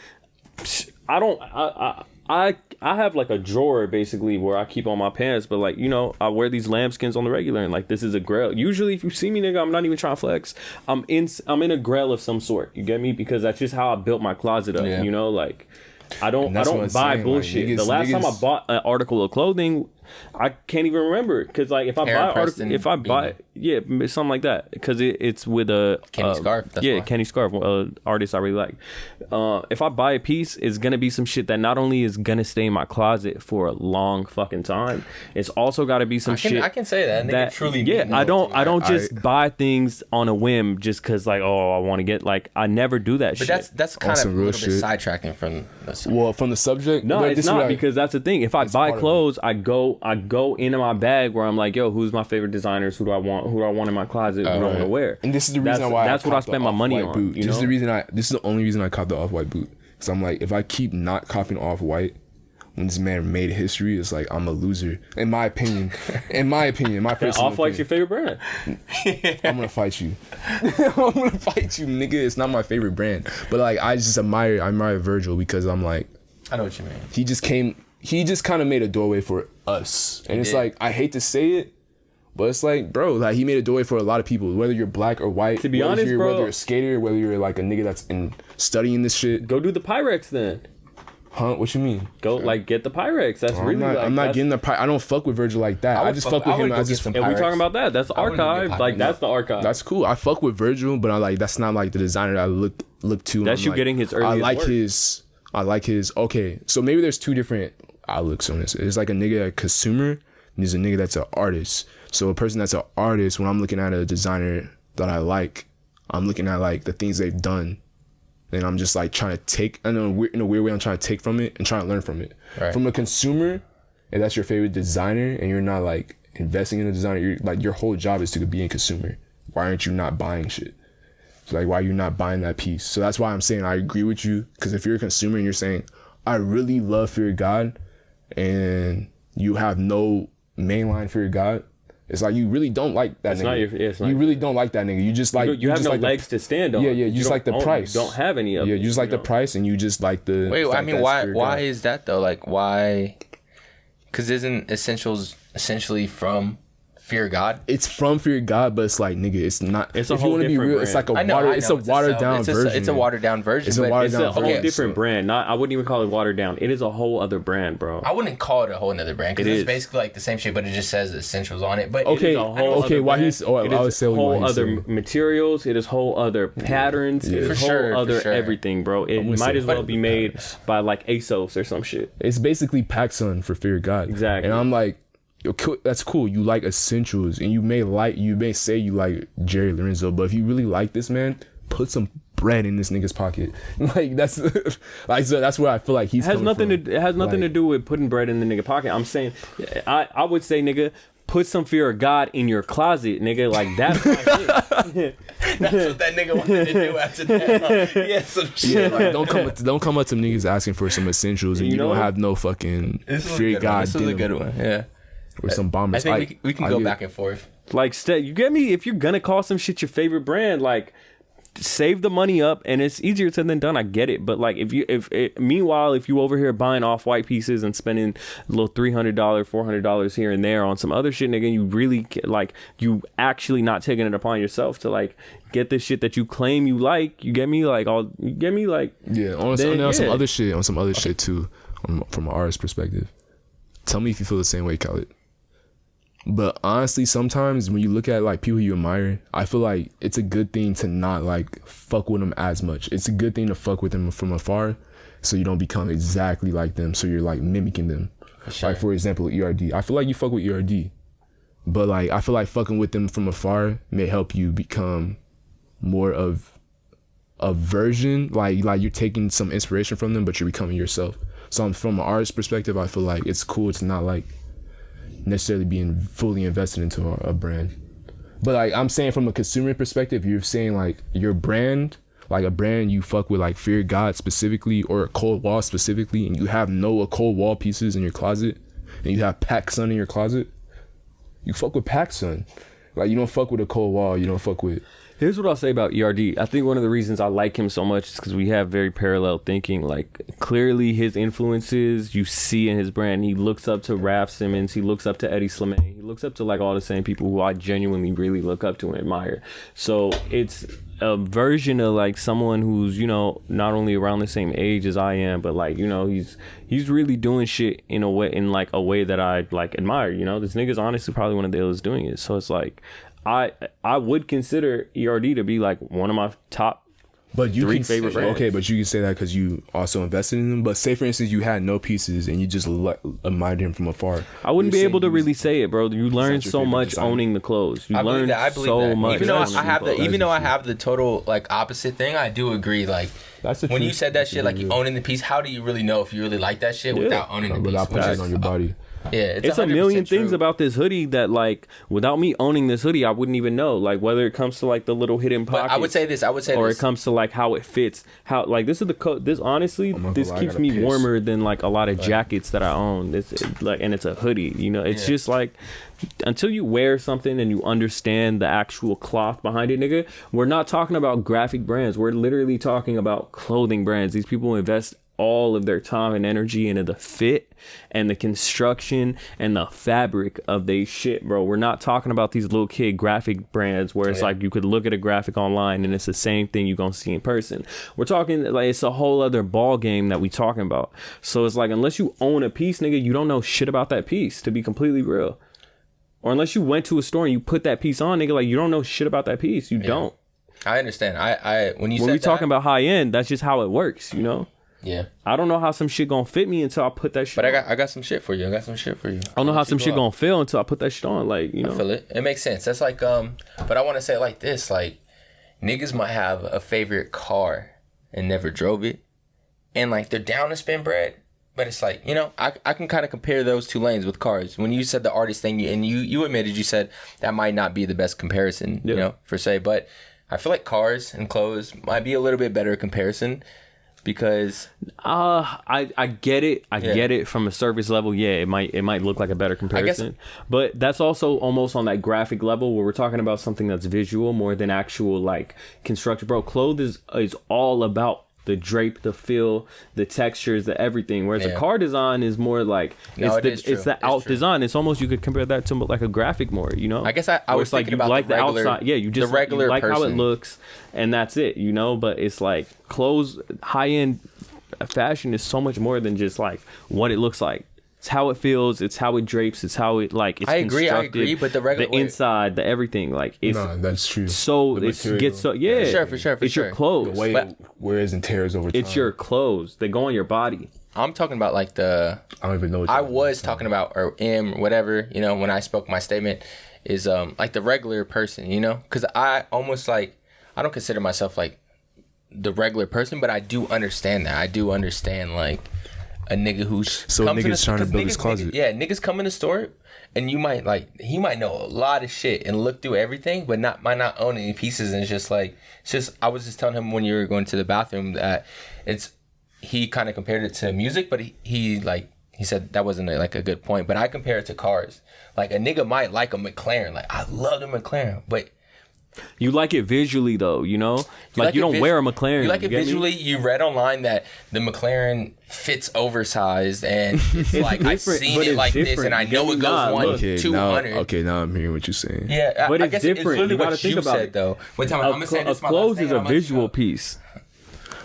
I have like a drawer basically where I keep all my pants, but like, you know, I wear these lambskins on the regular and like this is a grail. Usually if you see me, nigga, I'm not even trying to flex. I'm in a grail of some sort. You get me? Because that's just how I built my closet up. Yeah. You know, like I don't And that's what I'm buy saying, bullshit. like, The last time I niggas- bought an article of clothing, I can't even remember, because like if I Aaron buy Preston yeah, something like that, because it's with a Kenny Scarf, that's yeah, why. Kenny Scarf, artist I really like. If I buy a piece, it's gonna be some shit that not only is gonna stay in my closet for a long fucking time, it's also got to be some shit. I can say that. Nigga truly yeah, mean I it. don't just buy things on a whim just because like, oh, I want to get, like, I never do that But shit. that's kind of some a real little bit shit. sidetracking from the well, from the subject. No, but it's this is not, what because that's the thing. If I buy part of it. clothes, I go into my bag where I'm like, yo, who's my favorite designers? Who do I want in my closet? Who do I want to wear? And this is the reason why that's what I spend my money on. Boot. You This know? is the reason this is the only reason I cop the off-white boot. Because I'm like, if I keep not copying off-white, when this man made history, it's like I'm a loser. In my opinion. my personal Off-White's your opinion. favorite brand. I'm gonna fight you. I'm gonna fight you, nigga. It's not my favorite brand, but like I admire Virgil because I'm like, I know what you mean. he just kind of made a doorway for us, and it's did. like I hate to say it, but it's like, bro, like he made a doorway for a lot of people, whether you're black or white. To be honest, bro, whether you're a skater, whether you're like a nigga that's studying this shit. Go do the Pyrex then. Huh? What you mean? Go like get the Pyrex. That's really like, I'm not getting the I don't fuck with Virgil like that. I just fuck with him. I just if we talking about that, that's the archive. Like that's the archive. That's cool. I fuck with Virgil, but I like that's not like the designer I look to. That's you like, getting his earliest work. I like his. Okay, so maybe there's two different outlooks on this. There's like a nigga, a consumer, and there's a nigga that's an artist. So a person that's an artist, when I'm looking at a designer that I like, I'm looking at like the things they've done. And I'm just like trying to take, I know in a weird way, I'm trying to take from it and trying to learn from it. Right. From a consumer, if that's your favorite designer and you're not like investing in a designer, you're like your whole job is to be a consumer. Why aren't you not buying shit? So like, why are you not buying that piece? So that's why I'm saying I agree with you. Because if you're a consumer and you're saying, I really love Fear God, and you have no mainline Fear God, it's like you really don't like that nigga. You really don't like that nigga. You just like you have no like legs to stand on. Yeah. You just like the price. You don't have any of. Yeah, you just like the price, and you just like the. Wait, I mean, why is that though? Like, why? Because isn't Essentials essentially from Fear God? It's from Fear God, but it's like nigga, it's not. It's a whole different brand. It's like a watered down version. It's a watered down version. It's a whole different brand. I wouldn't even call it watered down. It is a whole other brand, bro. I wouldn't call it a whole other brand because it's basically like the same shit, but it just says Essentials on it. But okay, why he's I would say whole other materials. It is whole other patterns. It is whole other everything, bro. It might as well be made by like ASOS or some shit. It's basically PacSun for Fear God. Exactly. And I'm like, that's cool. You like Essentials, and you may say you like Jerry Lorenzo, but if you really like this man, put some bread in this nigga's pocket. Like that's like so that's where I feel like he's. It has nothing to do with putting bread in the nigga pocket. I'm saying, I would say, nigga, put some Fear of God in your closet, nigga. Like that's my shit. That's what that nigga wanted to do after that. Yeah, some shit. Like, don't come up to niggas asking for some Essentials, and you don't have no fucking Fear God. This is a good one. Yeah. Or some bombers. I think we can go back and forth. Like, you get me? If you're gonna call some shit your favorite brand, like, save the money up, and it's easier said than done. I get it, but like, meanwhile, if you over here buying off-white pieces and spending a little $300, $400 here and there on some other shit, nigga, you really like you actually not taking it upon yourself to like get the shit that you claim you like. You get me? Like yeah. On some other shit too, from an artist perspective. Tell me if you feel the same way, KHALID. But honestly, sometimes when you look at like people you admire, I feel like it's a good thing to not like fuck with them as much. It's a good thing to fuck with them from afar, so you don't become exactly like them. So you're like mimicking them. Sure. Like for example, ERD. I feel like you fuck with ERD, but like I feel like fucking with them from afar may help you become more of a version. Like you're taking some inspiration from them, but you're becoming yourself. So from an artist perspective, I feel like it's cool to not like necessarily being fully invested into a brand. But like I'm saying from a consumer perspective, you're saying like your brand, like a brand you fuck with like Fear God specifically or a Cold Wall specifically, and you have no Cold Wall pieces in your closet, and you have PacSun in your closet, you fuck with PacSun. Like you don't fuck with a Cold Wall, you don't fuck with. Here's what I'll say about ERD. I think one of the reasons I like him so much is because we have very parallel thinking. Like, clearly his influences you see in his brand. He looks up to Raph Simmons. He looks up to Eddie Slimane. He looks up to, like, all the same people who I genuinely really look up to and admire. So it's a version of, like, someone who's, you know, not only around the same age as I am, but, like, you know, he's really doing shit in a way that I, like, admire, you know? This nigga's honestly probably one of the illest doing it. So it's, like... I would consider ERD to be like one of my top three favorite brands. Okay, but you can say that because you also invested in them. But say for instance you had no pieces and you just admired him from afar. I wouldn't be able to really say it, bro. You learn so much owning the clothes. You learn so much. Even though I have the total like opposite thing, I do agree. Like when you said that shit, like you owning the piece, how do you really know if you really like that shit without owning the piece? Without putting it on your body. Yeah, it's a million things about this hoodie that like without me owning this hoodie I wouldn't even know, like whether it comes to like the little hidden pockets. But I would say this or it comes to like how it fits, how like this is the coat. This honestly this keeps me warmer than like a lot of jackets that I own. This like, and it's a hoodie, you know. It's just like until you wear something and you understand the actual cloth behind it, nigga. We're not talking about graphic brands. We're literally talking about clothing brands. These people invest all of their time and energy into the fit and the construction and the fabric of they shit, bro. We're not talking about these little kid graphic brands where it's like you could look at a graphic online and it's the same thing you're gonna see in person. We're talking like it's a whole other ball game that we talking about. So it's like unless you own a piece, nigga, you don't know shit about that piece, to be completely real. Or unless you went to a store and you put that piece on, nigga, like you don't know shit about that piece. You don't. I understand. I when we talking about high end, that's just how it works, you know? Yeah. I don't know how some shit gonna fit me until I put that shit But on. I got some shit for you. I don't know how some shit gonna feel until I put that shit on. Like, you know. I feel it. It makes sense. That's like but I wanna say it like this, like niggas might have a favorite car and never drove it. And like they're down to spend bread. But it's like, you know, I can kind of compare those two lanes with cars. When you said the artist thing, and you admitted, you said that might not be the best comparison, you know, per se. But I feel like cars and clothes might be a little bit better comparison because I get it. I get it from a surface level. Yeah, it might look like a better comparison. But that's also almost on that graphic level where we're talking about something that's visual more than actual like construction. Bro, clothes is all about the drape, the feel, the textures, the everything. Whereas a car design is more like it's the out design. It's almost, you could compare that to like a graphic more, you know? I guess I was like thinking about like the regular, outside. Yeah, you just the regular you like person. how it looks, and that's it, you know? But it's like clothes, high end fashion is so much more than just like what it looks like. It's how it feels. It's how it drapes. It's how it like. It's I agree. But the regular, the inside, the everything, like it's that's true. So it gets so for sure. It's your clothes. The way it wears and tears over time. It's your clothes. They go on your body. I'm talking about like I don't even know. What I was talking about or whatever, you know, when I spoke my statement is like the regular person, you know, because I almost like I don't consider myself like the regular person, but I do understand that. I do understand like a nigga who's niggas trying to build his closet. Niggas come in the store and you might like he might know a lot of shit and look through everything, but might not own any pieces. And it's just I was just telling him when you were going to the bathroom that he kind of compared it to music, but he said that wasn't like a good point. But I compare it to cars. Like a nigga might like a McLaren. Like I love the McLaren, but you like it visually though, you know? Like you don't wear a McLaren. You like it visually. You read online that the McLaren fits oversized and it's like I've seen it like this and I know it goes 200. Okay, now I'm hearing what you're saying. Yeah, but I it's guess different. It's you gotta what think you about said, it though. Wait, I'm gonna say this. A clothes is a visual piece.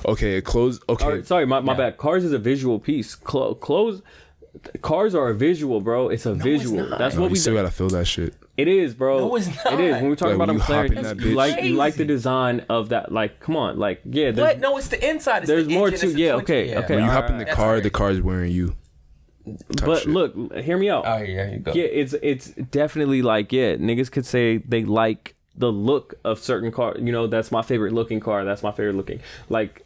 Okay, clothes. Okay, sorry, my bad. Cars is a visual piece. Clothes. Cars are a visual, bro. It's a visual. That's what you we still gotta feel that shit. It is, bro. No, it's not. It is. When we're talking Like, about when you hop in McLaren, that you like the design of that. Like, come on, like, yeah. What? No, it's the inside. It's there's the more engine, to. it's the Yeah, twin- okay. When you hop in the That's car, right. the car's wearing you. But shit. look, hear me out. Oh yeah, you go. Yeah, it's definitely like, yeah, niggas could say they like the look of certain car. You know, that's my favorite looking car. That's my favorite looking. Like,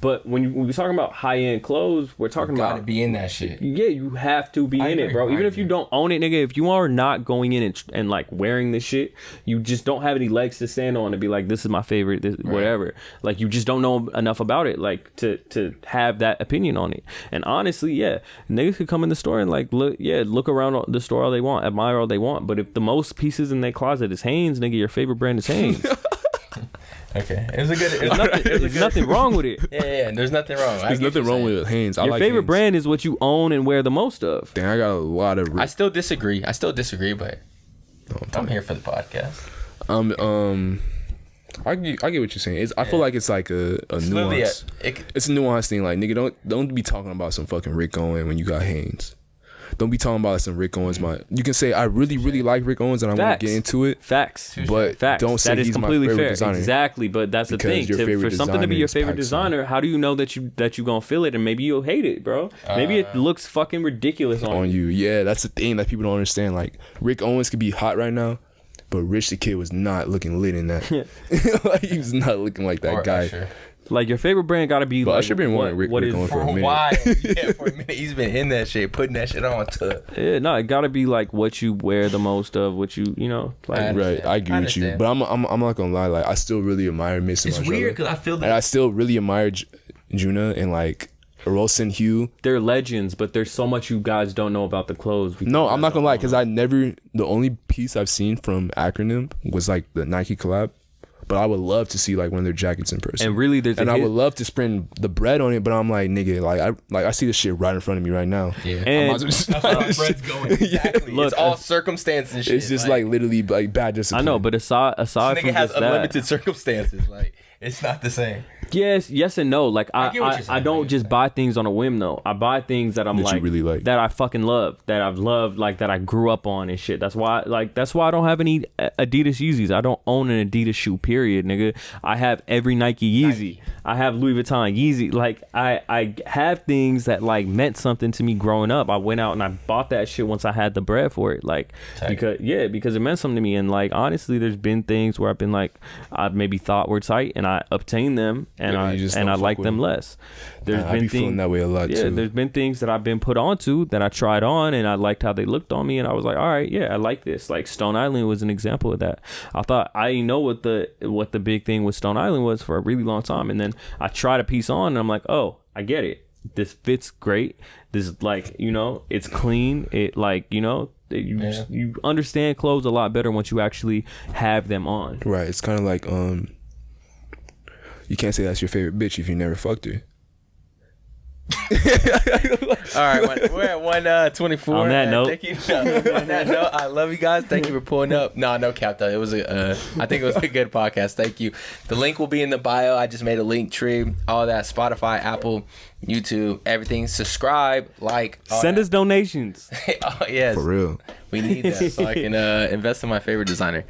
but when we're talking about high end clothes, we're talking Gotta about be in that shit. yeah, you have to be in agree, it, bro. I Even if agree. you don't own it, nigga, if you are not going in and like wearing this shit, you just don't have any legs to stand on and be like, this is my favorite, this, whatever. Like, you just don't know enough about it, like, to have that opinion on it. And honestly, yeah, niggas could come in the store and like, look around the store all they want, admire all they want. But if the most pieces in their closet is Hanes, nigga, your favorite brand is Hanes. Okay, it was a good. There's nothing wrong with it. Yeah, there's nothing wrong. There's nothing wrong with Hanes. I Your like favorite Hanes. brand is what you own and wear the most of. Dang, I got a lot of. I still disagree, but I'm here for the podcast. I get what you're saying. I feel like it's like a Literally, nuance. It's a nuance thing. Like, nigga, don't be talking about some fucking Rick Owens when you got Hanes. Don't be talking about some Rick Owens. You can say I really like Rick Owens and I want to get into it. Facts. But Facts. don't say that is he's my completely favorite fair. designer. Exactly, but that's the Because thing. your favorite For something to be designer your is favorite Paxson. designer, how do you know that you gonna feel it and maybe you'll hate it, bro? Maybe it looks fucking ridiculous on you. Yeah, that's the thing that people don't understand. Like, Rick Owens could be hot right now, but Rich the Kid was not looking lit in that. Like, he was not looking like that guy. Usher. Like, your favorite brand gotta be. But like, Usher been wanting Rick Owens for a minute. Why? Yeah, for a minute. He's been in that shit, putting that shit on to. Yeah, no, it gotta be like what you wear the most of, what you know. Like, Right, I agree with you, but I'm not gonna lie. Like, I still really admire Mr. It's weird because I feel and that. I still really admire Juna and like Rosen Hugh. they're legends, but there's so much you guys don't know about the clothes. No, I'm not gonna lie, because the only piece I've seen from Acronym was like the Nike collab But I would love to see like one of their jackets in person. And really, I would love to spend the bread on it, but I'm like, nigga, I see this shit right in front of me right now. Yeah, and that's where our bread's going. Exactly. Look, it's all circumstance and shit. It's just like literally like bad discipline. I know, but aside this from nigga has just that, unlimited circumstances. Like it's not the same. yes and no. Like I get what you're saying, I don't just buy things on a whim though. I buy things that I'm That you like, really like. that I fucking love, that I've loved, like that I grew up on and shit. That's why I don't have any Adidas Yeezys. I don't own an Adidas shoe, period, nigga. I have every Nike Yeezy. I have Louis Vuitton Yeezy. Like I have things that like meant something to me growing up. I went out and I bought that shit once I had the bread for it. Like because it meant something to me. And like honestly, there's been things where I've been like I've maybe thought were tight and I obtained them and I like them less. There's been things feeling that way a lot too. There's been things that I've been put onto that I tried on and I liked how they looked on me and I was like, all right, yeah, I like this. Like Stone Island was an example of that. I thought I didn't know what the big thing with Stone Island was for a really long time, and then I tried a piece on and I'm like, oh, I get it. This fits great. This like, you know, it's clean. It like, you know, you understand clothes a lot better once you actually have them on. Right. It's kind of like you can't say that's your favorite bitch if you never fucked her. All right, we're at 124. On that note, thank you. On that note, I love you guys. Thank you for pulling up. No cap though. It was I think it was a good podcast. Thank you. The link will be in the bio. I just made a link tree. All that Spotify, Apple, YouTube, everything. Subscribe, like, send us donations. Oh yes, For real. we need that so I can invest in my favorite designer.